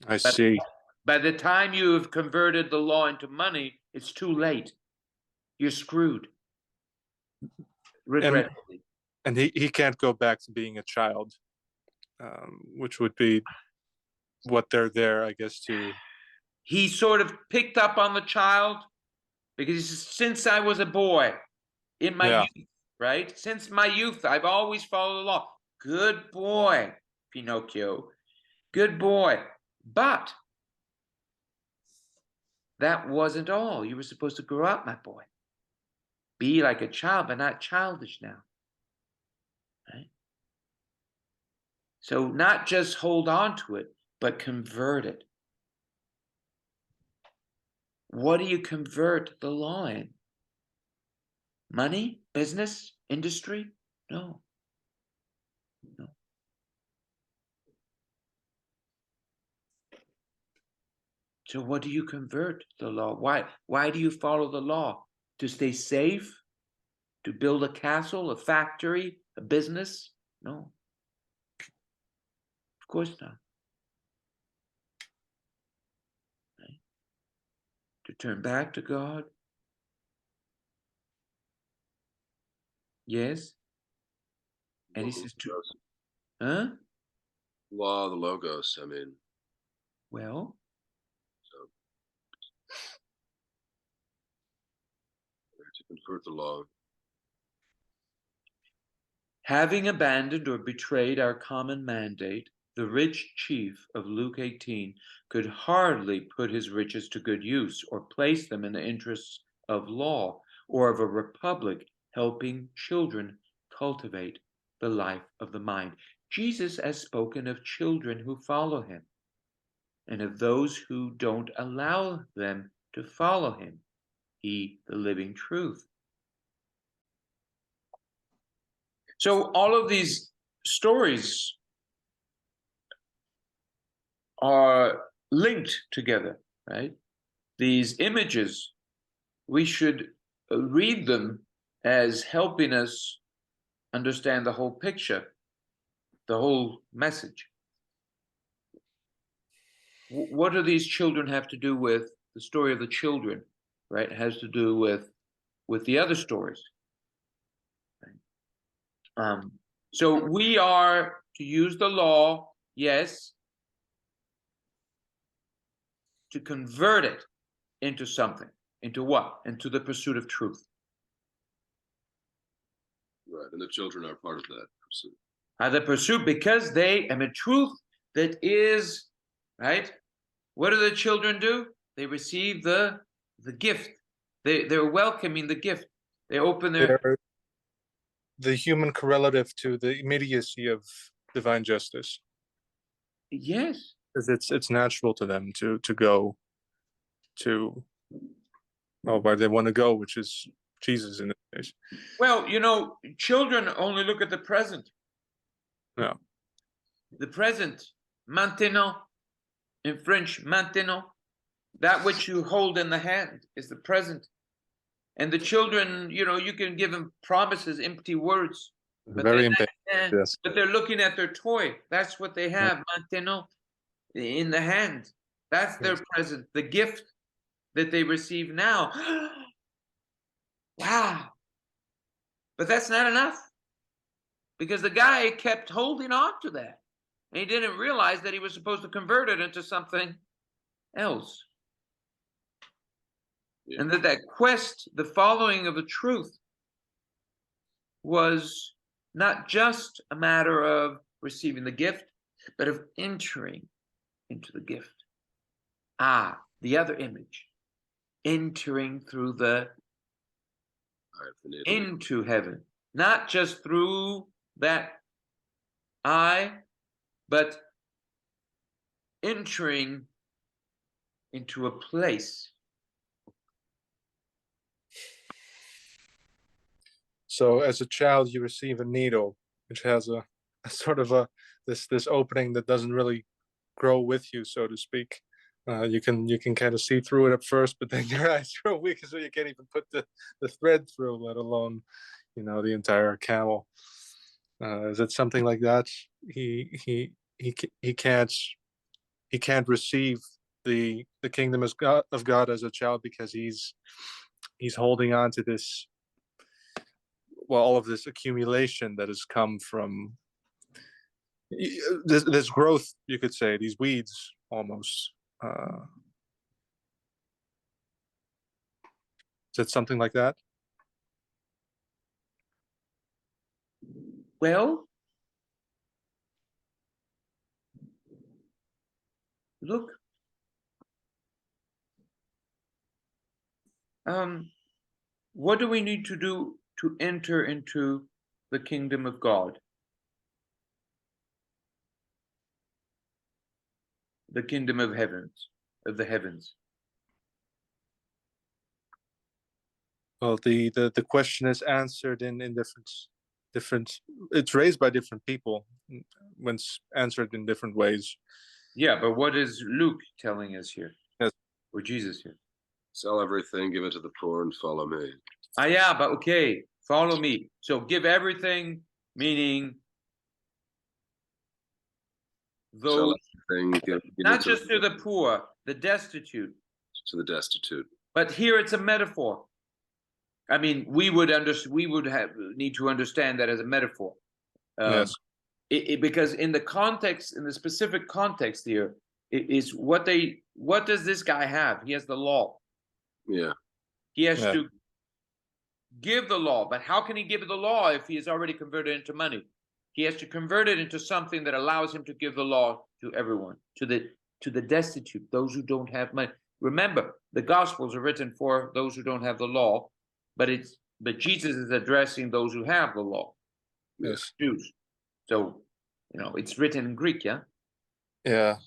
I see. By the time you have converted the law into money, it's too late. You're screwed. Regretfully. And he can't go back to being a child, which would be what they're there, I guess, to. He sort of picked up on the child because he says, since I was a boy, in my youth, right? Since my youth, I've always followed the law. Good boy, Pinocchio. Good boy. But that wasn't all. You were supposed to grow up, my boy. Be like a child, but not childish now. Right? So not just hold on to it, but convert it. What do you convert the law in? Money? Business? Industry? No. No. So what do you convert the law? Why do you follow the law? To stay safe? To build a castle, a factory, a business? No. Of course not. Right? To turn back to God? Yes. And he says, huh? Law of the Logos, I mean. Well, So, to convert the law. having abandoned or betrayed our common mandate, the rich chief of Luke 18 could hardly put his riches to good use or place them in the interests of law or of a republic helping children cultivate the life of the mind. Jesus has spoken of children who follow him and of those who don't allow them to follow him, he, the living truth. So all of these stories are linked together, right? These images, we should read them as helping us understand the whole picture, the whole message. what do these children have to do with the story of the children? Right, it has to do with the other stories. So we are to use the law, yes, to convert it into something. Into what? Into the pursuit of truth. Right, and the children are part of that pursuit. The pursuit, because they, I mean, truth that is, right? What do the children do? They receive the gift. They're welcoming the gift. They open their... They're the human correlative to the immediacy of divine justice. Yes. Because it's natural to them to go to where they want to go, which is Jesus in this case. Well, you know, children only look at the present. No. The present, maintenant, in French, maintenant, that which you hold in the hand is the present. And the children, you know, you can give them promises, empty words. But Very impatient. Yes. But they're looking at their toy. That's what they have, maintenant, in the hand. That's their present, the gift that they receive now. Wow. But that's not enough. Because the guy kept holding on to that. And he didn't realize that he was supposed to convert it into something else. Yeah. And that quest, the following of the truth, was not just a matter of receiving the gift, but of entering into the gift. The other image. Entering through into heaven. Not just through that eye, but entering into a place. So as a child, you receive a needle, which has a sort of this opening that doesn't really grow with you, so to speak. You can kind of see through it at first, but then your eyes grow weak, so you can't even put the thread through, let alone, you know, the entire camel. Is it something like that? He can't receive the kingdom of God as a child because he's holding on to this, well, all of this accumulation that has come from this growth, you could say, these weeds almost. Is it something like that? Well, look. What do we need to do to enter into the kingdom of God? The kingdom of the heavens. Well, the question is answered in different. It's raised by different people when it's answered in different ways. Yeah, but what is Luke telling us here? Yes. Or Jesus here? Sell everything, give it to the poor, and follow me. Yeah, but okay, follow me. So give everything, meaning those, not just to the poor, the destitute. To the destitute. But here it's a metaphor. I mean, we would need to understand that as a metaphor. Yes. Because in the context, in the specific context here, is what does this guy have? He has the law. Yeah. He has to give the law, but how can he give the law if he is already converted into money? He has to convert it into something that allows him to give the law to everyone, to the destitute, those who don't have money. Remember, the Gospels are written for those who don't have the law, but Jesus is addressing those who have the law. Yes. Jews. So, you know, it's written in Greek, yeah? Yeah.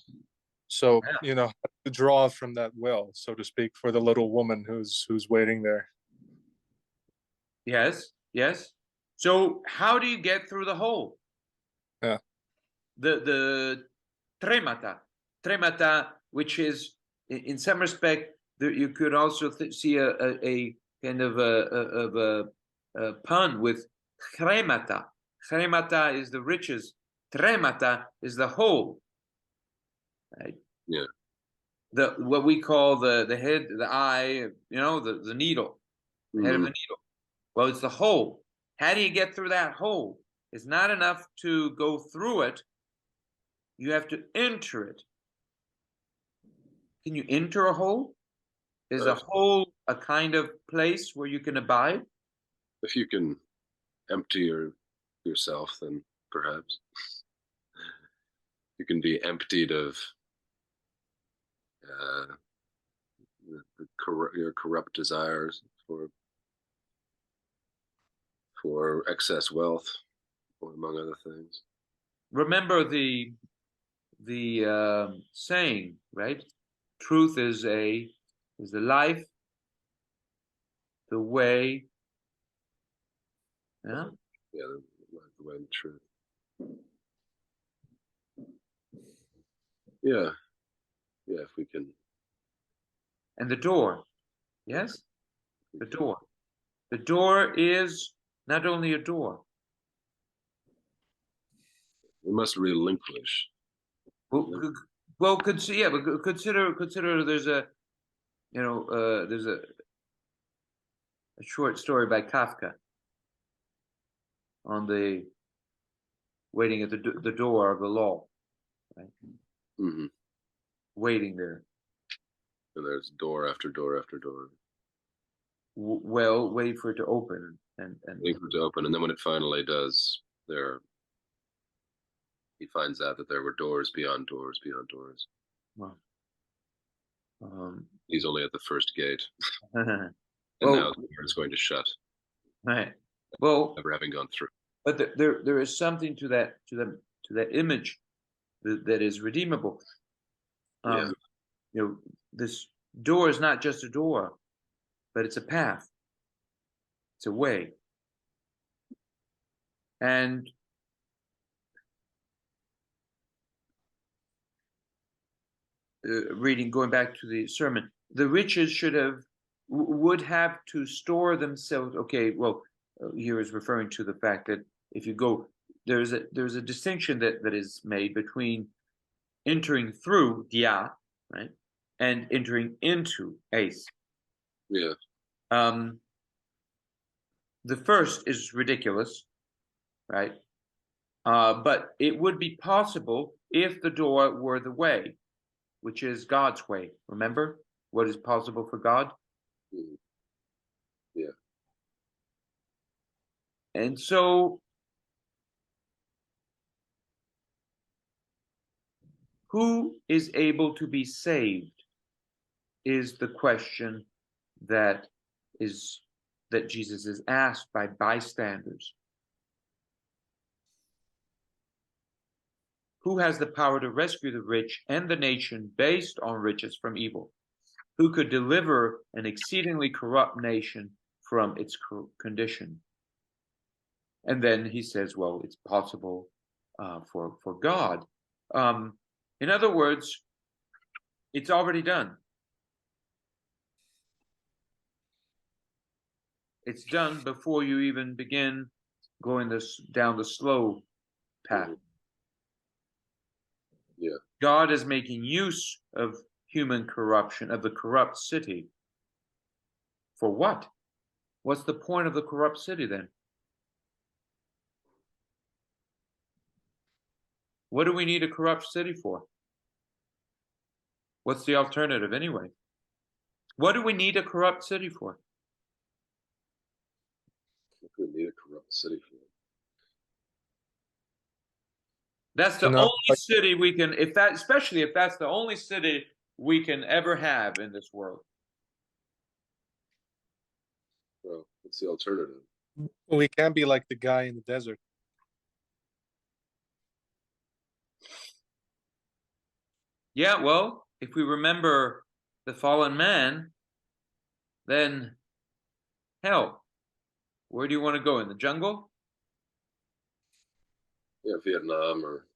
So, you know, to draw from that well, so to speak, for the little woman who's waiting there. Yes, yes. So how do you get through the hole? Yeah. The tremata, which is in some respect, you could also see a kind of a pun with chremata. Chremata is the riches. Tremata is the hole. Right? Yeah. what we call the head, the eye, the needle, the head of the needle. Well, it's the hole. How do you get through that hole? It's not enough to go through it. You have to enter it. Can you enter a hole? Is a hole a kind of place where you can abide? If you can empty yourself, then perhaps you can be emptied of your corrupt desires for excess wealth, or among other things. Remember the saying, right? Truth is the life, the way. Yeah. Yeah, the way and the truth. Yeah. Yeah, if we can. And the door. Yes? The door. The door is not only a door. We must relinquish. Well, consider there's a short story by Kafka on the waiting at the door of the law, right? Mm-hmm. Waiting there. And there's door after door after door. Well, wait for it to open and wait for it to open, and then when it finally does, he finds out that there were doors beyond doors beyond doors. Well, he's only at the first gate, and well, now the door is going to shut. Right. Well, never having gone through. But there is something to that image that is redeemable. Yeah. This door is not just a door, but it's a path. It's a way. And going back to the sermon, the riches would have to store themselves. Okay, well, here is referring to the fact that if you go, there's a distinction that is made between entering through dia, right, and entering into ace. Yeah. The first is ridiculous, right? But it would be possible if the door were the way, which is God's way. Remember what is possible for God? Yeah. And so who is able to be saved is the question that Jesus is asked by bystanders. Who has the power to rescue the rich and the nation based on riches from evil? Who could deliver an exceedingly corrupt nation from its condition? And then he says, well, it's possible for God. In other words, it's already done. It's done before you even begin going down the slow path. Yeah. God is making use of human corruption, of the corrupt city. For what? What's the point of the corrupt city then? What do we need a corrupt city for? What's the alternative anyway? What do we need a corrupt city for? What do we need a corrupt city for? That's the only city we can, especially if that's the only city we can ever have in this world. Well, what's the alternative? Well, we can't be like the guy in the desert. Yeah, well, if we remember the fallen man, then hell, where do you want to go? In the jungle? Yeah, Vietnam or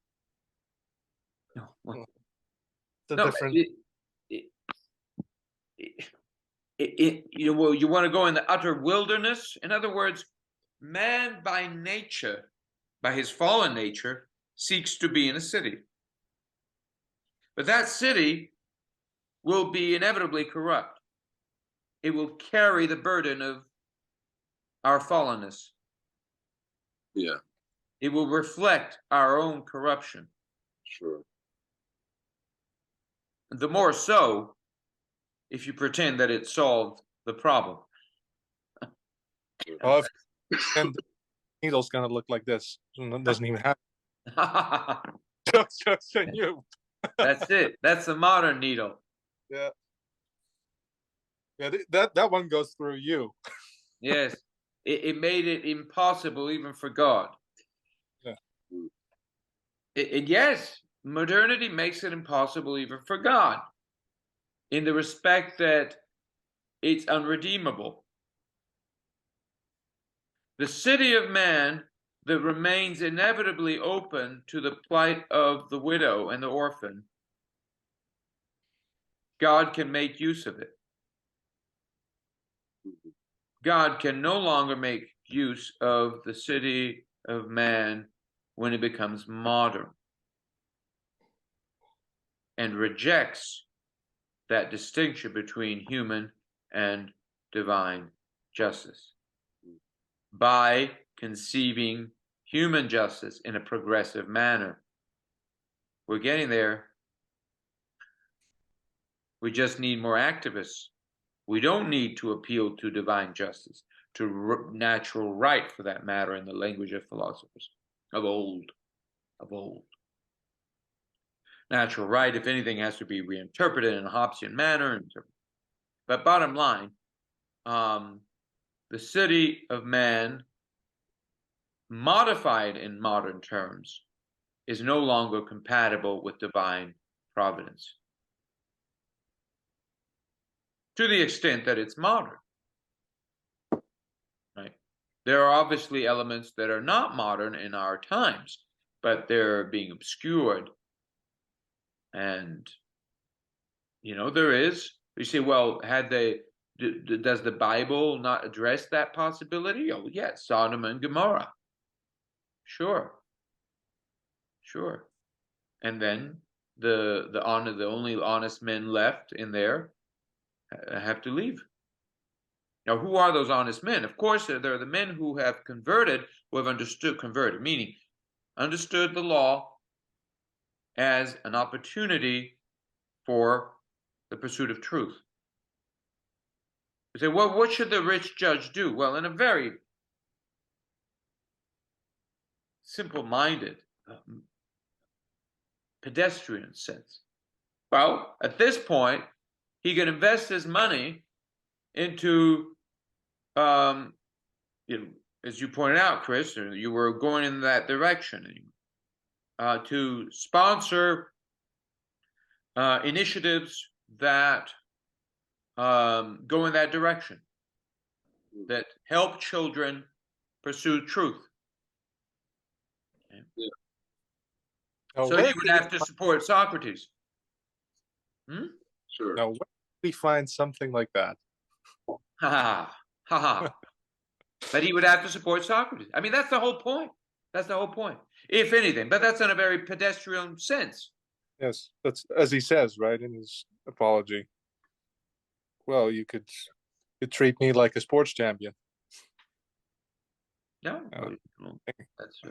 no. Different. You want to go in the utter wilderness. In other words, man by nature, by his fallen nature, seeks to be in a city. But that city will be inevitably corrupt. It will carry the burden of our fallenness. Yeah, It will reflect our own corruption. sure. The more so if you pretend that it solved the problem. Well, and the needle's gonna look like this. It doesn't even happen. Just on you. That's it. That's the modern needle. Yeah. Yeah, that one goes through you. Yes. It made it impossible even for God. Yeah. Yes, modernity makes it impossible even for God, in the respect that it's unredeemable. The city of man that remains inevitably open to the plight of the widow and the orphan, God can make use of it. God can no longer make use of the city of man when it becomes modern, and rejects that distinction between human and divine justice by conceiving human justice in a progressive manner. We're getting there. We just need more activists. We don't need to appeal to divine justice, to natural right, for that matter, in the language of philosophers of old. Natural right, if anything, has to be reinterpreted in a Hobbesian manner. But bottom line, the city of man, modified in modern terms, is no longer compatible with divine providence, to the extent that it's modern. Right? There are obviously elements that are not modern in our times, but they're being obscured. And there is. You say, well, does the Bible not address that possibility? Oh, yes, Sodom and Gomorrah. Sure. And then the only honest men left in there have to leave. Now, who are those honest men? Of course, they're the men who have converted, who have converted, meaning understood the law as an opportunity for the pursuit of truth. You say, well, what should the rich judge do? Well, in a very simple-minded, pedestrian sense. Well, at this point, he can invest his money into, as you pointed out, Chris, you were going in that direction, to sponsor initiatives that go in that direction, that help children pursue truth. Okay. Yeah. Now, So you would have to support Socrates. Sure. Now, where do we find something like that? Ha ha. But he would have to support Socrates. I mean, that's the whole point. If anything, but that's in a very pedestrian sense. Yes, that's as he says, right, in his apology. Well, you could treat me like a sports champion. No, that's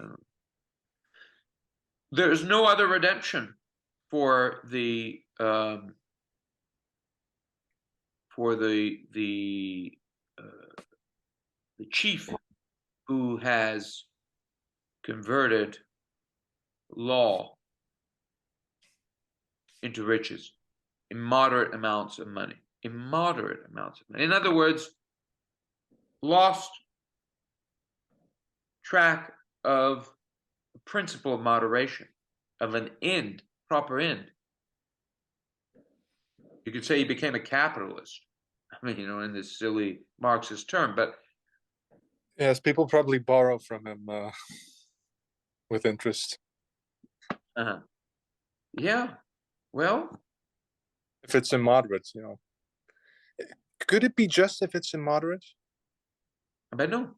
there's no other redemption for the chief who has converted law into riches, immoderate amounts of money. In other words, lost track of the principle of moderation, of an end, proper end. You could say he became a capitalist. I mean, in this silly Marxist term, but yes, people probably borrow from him with interest. Yeah. Well, if it's immoderate, could it be just if it's immoderate? I know.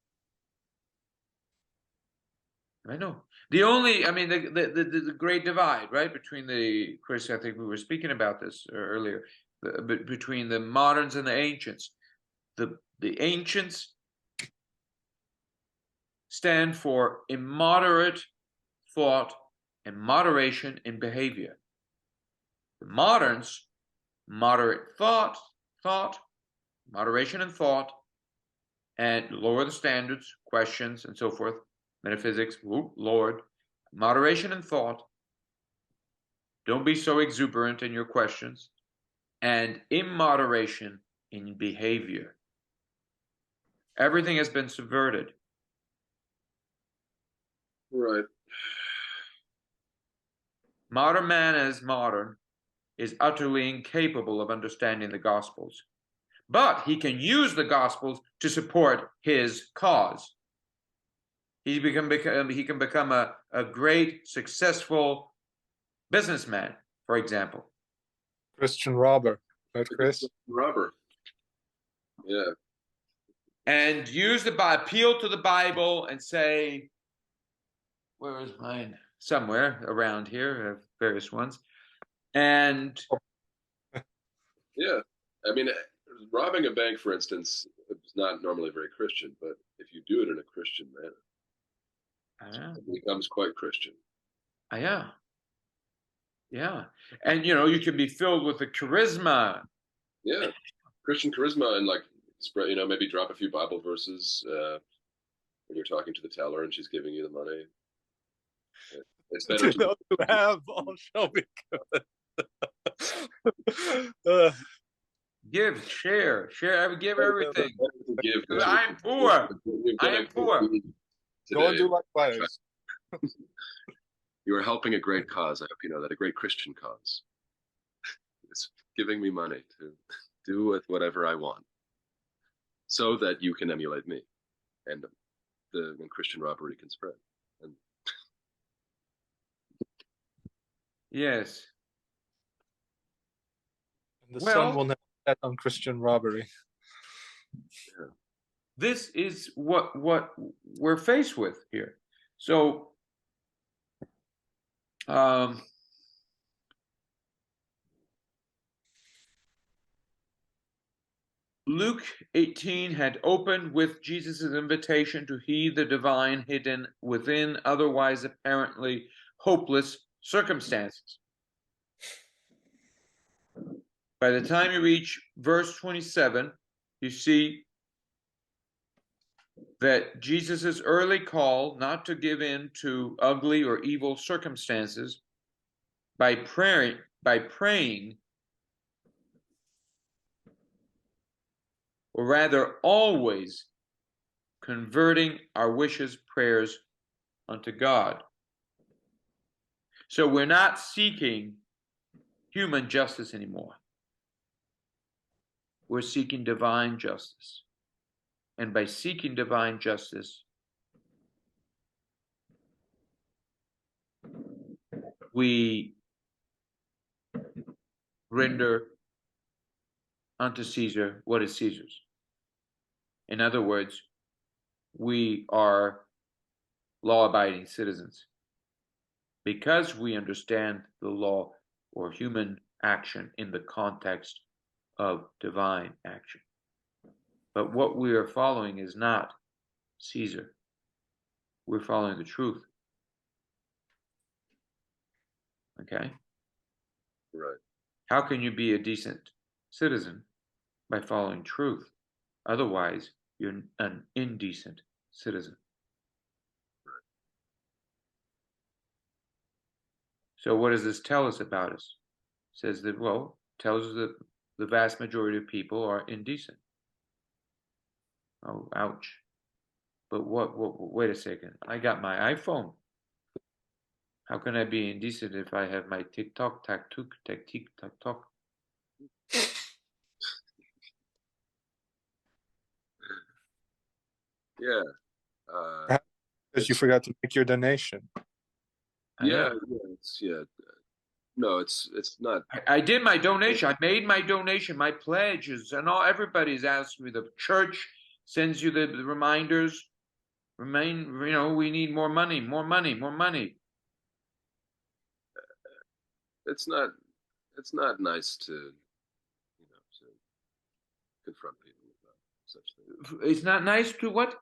The only, the great divide, right, between Chris, I think we were speaking about this earlier. between the moderns and the ancients. The ancients stand for immoderate thought and moderation in behavior. The moderns, moderate thought, moderation in thought, and lower the standards, questions, and so forth. Metaphysics, Lord, moderation in thought. Don't be so exuberant in your questions, and immoderation in behavior. Everything has been subverted. Right. Modern man, as modern, is utterly incapable of understanding the Gospels. But he can use the Gospels to support his cause. He can become a great, successful businessman, for example. Christian robber, right, Chris? Robber. Yeah. And use appeal to the Bible and say, where is mine? Somewhere around here, various ones. And yeah, I mean, robbing a bank, for instance, is not normally very Christian, but if you do it in a Christian manner, it becomes quite Christian. Yeah. And you can be filled with the charisma. Yeah, Christian charisma, and like spread, maybe drop a few Bible verses when you're talking to the teller and she's giving you the money. It's better to have all shall be good. Give, share, I would give everything. Give. I'm poor. I am poor. Go and do likewise. You are helping a great cause. I hope you know that, a great Christian cause. It's giving me money to do with whatever I want, so that you can emulate me, and the Christian robbery can spread. And yes. And the sun will never set on Christian robbery. Yeah. This is what we're faced with here. So Luke 18 had opened with Jesus' invitation to heed the divine hidden within otherwise apparently hopeless circumstances. By the time you reach verse 27, you see that Jesus' early call not to give in to ugly or evil circumstances by praying, or rather always converting our wishes, prayers unto God. So we're not seeking human justice anymore. We're seeking divine justice. And by seeking divine justice, we render unto Caesar what is Caesar's. In other words, we are law-abiding citizens. Because we understand the law or human action in the context of divine action. But what we are following is not Caesar. We're following the truth. Okay? Right. How can you be a decent citizen? By following truth. Otherwise, you're an indecent citizen. Right. So what does this tell us about us? It says that, well, tells us that the vast majority of people are indecent. Oh, ouch. But wait a second. I got my iPhone. How can I be indecent if I have my TikTok, TikTok? Yeah. Because you forgot to make your donation. Yeah. No, it's not. I did my donation. I made my donation, my pledges, and everybody's asked me. The church sends you the reminders. We need more money. It's not nice to confront people about such things. It's not nice to what?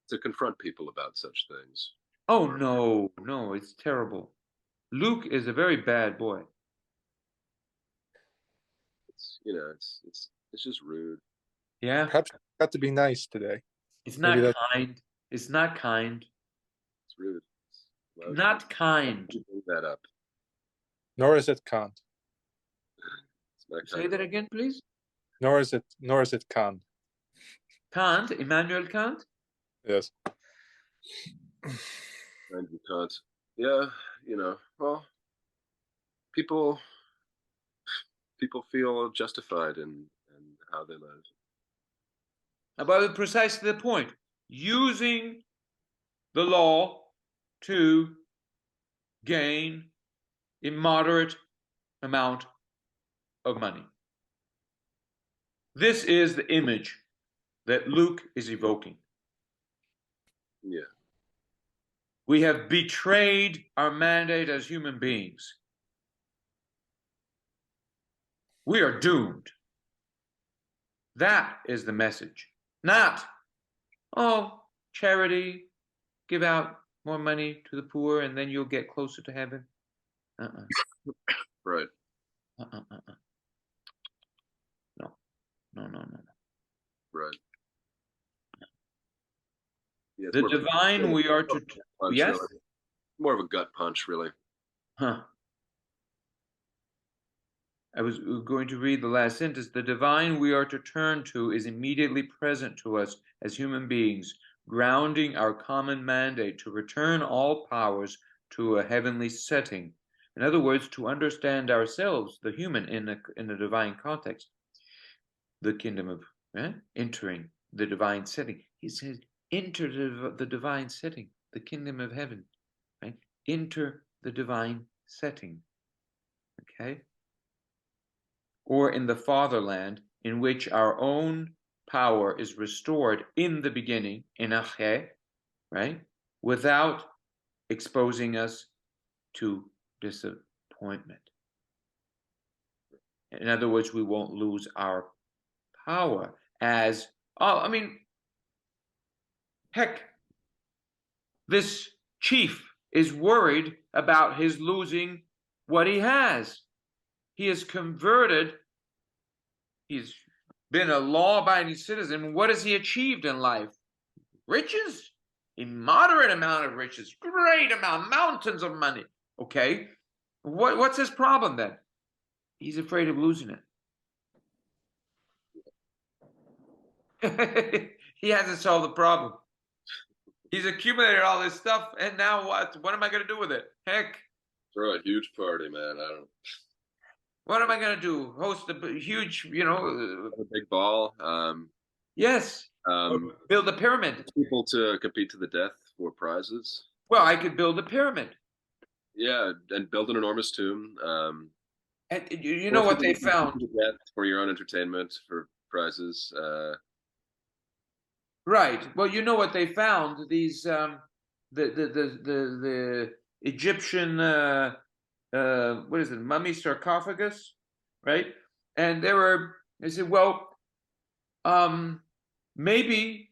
To confront people about such things. Oh, no, no, it's terrible. Luke is a very bad boy. It's it's just rude. Yeah, Perhaps you got to be nice today. it's Maybe not that- kind. It's not kind. It's rude. Why would Not kind. you bring that up? Nor is it Kant. It's not Say kind that of, again, please. Nor is it Kant. Kant, Immanuel Kant. Yes. kind of Kant. Yeah, well, people feel justified in how they live. About precisely the point. Using the law to gain a moderate amount of money. This is the image that Luke is evoking. Yeah. We have betrayed our mandate as human beings. We are doomed. That is the message. Not, oh, charity, give out more money to the poor and then you'll get closer to heaven. Right. No. No. Right. Yeah, it's The more of a- divine we are to, punch, yes? really. More of a gut punch, really. Huh. I was going to read the last sentence. The divine we are to turn to is immediately present to us as human beings, grounding our common mandate to return all powers to a heavenly setting. In other words, to understand ourselves, the human, in a divine context. The kingdom of entering the divine setting. He says, enter the divine setting, the kingdom of heaven. Right? Enter the divine setting. Okay? Or in the fatherland, in which our own power is restored in the beginning, in Ache, right? Without exposing us to disappointment. In other words, we won't lose our power as, heck, this chief is worried about his losing what he has. He is converted. He's been a law-abiding citizen. What has he achieved in life? Riches? A moderate amount of riches. Great amount. Mountains of money. Okay. What's his problem then? He's afraid of losing it. He hasn't solved the problem. He's accumulated all this stuff, and now what? What am I going to do with it? Heck. Throw a huge party, man. I don't. What am I going to do? Host a huge, A big ball. Yes. Build a pyramid. People to compete to the death for prizes. Well, I could build a pyramid. Yeah, and build an enormous tomb. And you know what they found? To death for your own entertainment for prizes. Right. Well, you know what they found? These the Egyptian what is it? Mummy sarcophagus, right? And they said, well, maybe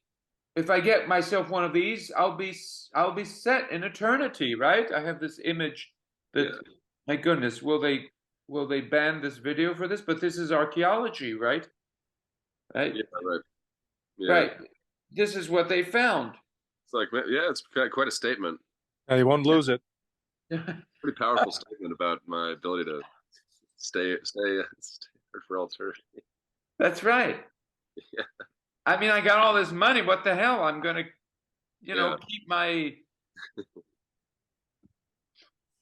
if I get myself one of these, I'll be set in eternity, right? I have this image that, my goodness, will they ban this video for this? But this is archaeology, right? Right. Yeah, right. Yeah. Right. This is what they found. It's like, yeah, it's quite a statement. You won't lose it. Pretty powerful statement about my ability to stay for all eternity. That's right. Yeah. I mean, I got all this money. What the hell? I'm gonna, keep my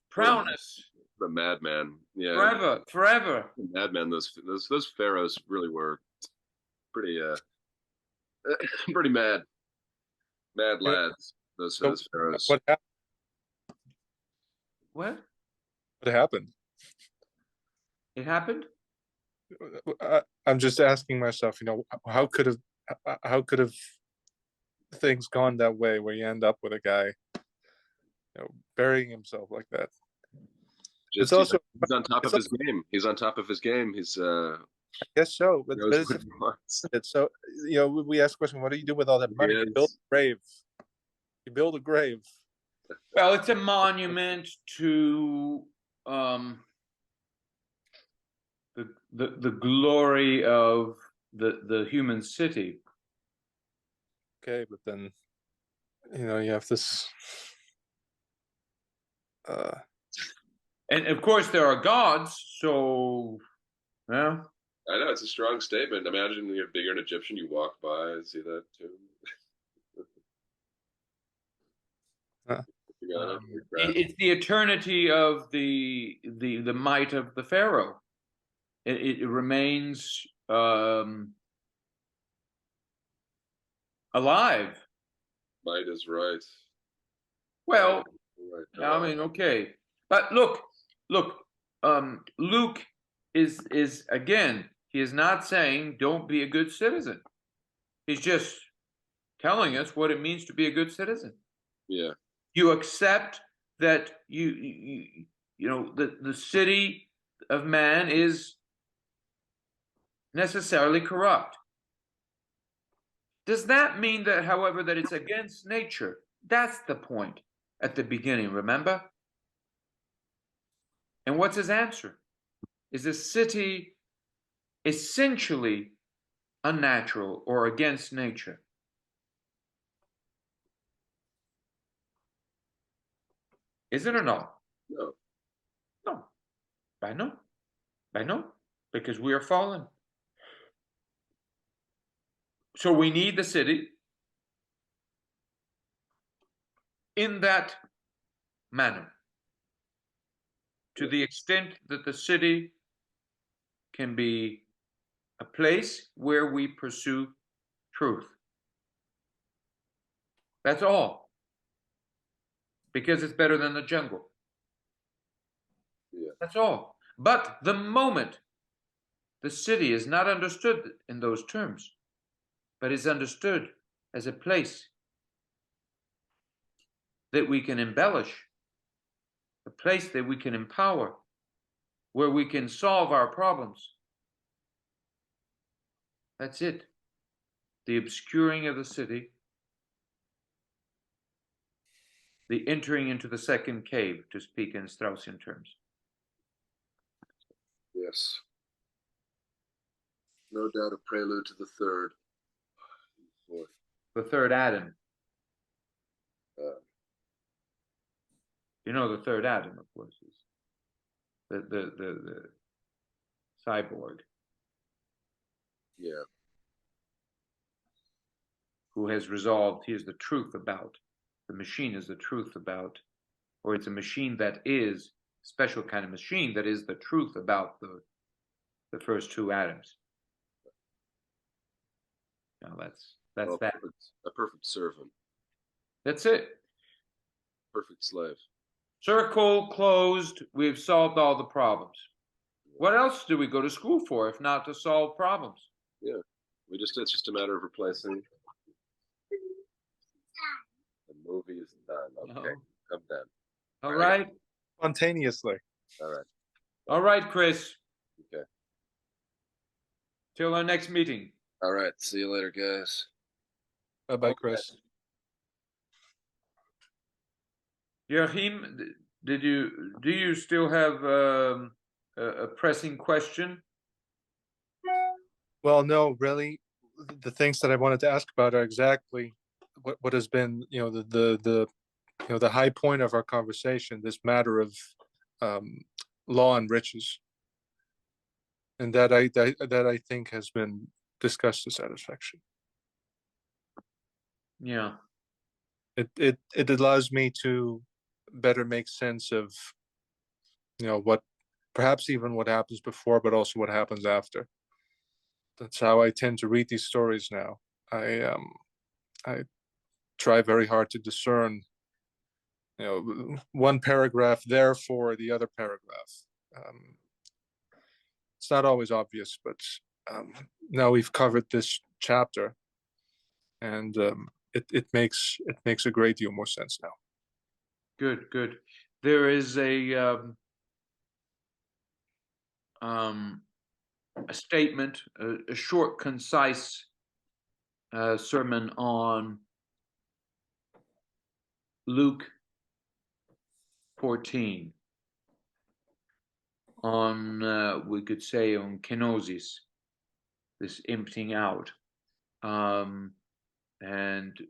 prowess. The madman. Yeah. Forever. The madman. Those pharaohs really were pretty pretty mad lads. Those pharaohs. What happened? What? What happened? It happened? I'm just asking myself, how could have things gone that way where you end up with a guy, burying himself like that? Just, It's also he's on top of his game. He's on top of his game. He's I guess so, but Knows it's what he wants. it's so we ask the question, what do you do with all that money? You build Yes. a grave. You build a grave. Well, it's a monument to the glory of the human city. Okay, but then you have this. And of course, there are gods, so yeah. I know it's a strong statement. Imagine you're bigger an Egyptian, you walk by and see that tomb. You got it. It's the eternity of the might of the pharaoh. It remains alive. Might is right. Well, Right. I mean, okay, but look, Luke is again. He is not saying don't be a good citizen. He's just telling us what it means to be a good citizen. Yeah. You accept that the city of man is necessarily corrupt. Does that mean that, however, that it's against nature? That's the point at the beginning, remember? And what's his answer? Is the city essentially unnatural or against nature? Is it or not? No. No. I know. I know. Because we are fallen. So we need the city in that manner. To the extent that the city can be a place where we pursue truth. That's all. Because it's better than the jungle. Yeah. That's all. But the moment the city is not understood in those terms, but is understood as a place that we can embellish, a place that we can empower, where we can solve our problems. That's it. The obscuring of the city, the entering into the second cave, to speak in Straussian terms. Yes. No doubt a prelude to the third. Fourth. The third Adam. The third Adam, of course, is the cyborg. Yeah. Who has resolved here's the truth about the machine is the truth about, or it's a machine that is a special kind of machine that is the truth about the first two atoms. Now that's that. A perfect servant. That's it. Perfect slave. Circle closed. We've solved all the problems. What else do we go to school for if not to solve problems? Yeah. It's just a matter of replacing. The movie is done. Okay. Come done. All right. Spontaneously. All right. All right, Chris. Okay. Till our next meeting. All right. See you later, guys. Bye-bye, Chris. Joachim, do you still have a pressing question? Well, no, really. The things that I wanted to ask about are exactly what has been, the high point of our conversation. This matter of law and riches, and that I think has been discussed to satisfaction. Yeah. It allows me to better make sense of what perhaps even what happens before, but also what happens after. That's how I tend to read these stories now. I try very hard to discern one paragraph therefore the other paragraph. It's not always obvious, but now we've covered this chapter, and it makes a great deal more sense now. Good. There is a statement, a short, concise sermon on Luke 14, on, we could say, on kenosis, this emptying out. And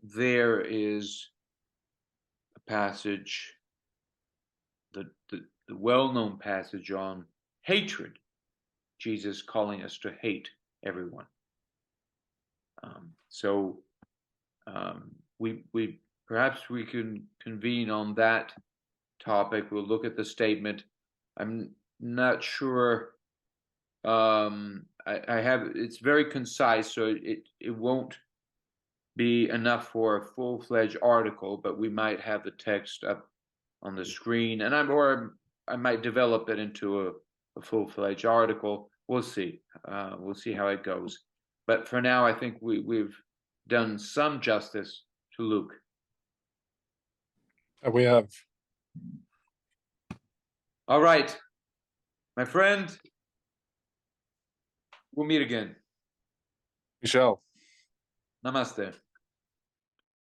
there is a passage, the well-known passage on hatred, Jesus calling us to hate everyone. We perhaps we can convene on that topic. We'll look at the statement. I'm not sure. I have, it's very concise, so it won't be enough for a full-fledged article, but we might have the text up on the screen, and I might develop it into a full-fledged article. We'll see. We'll see how it goes. But for now, I think we've done some justice to Luke. We have. All right, my friend, we'll meet again. We shall. Namaste.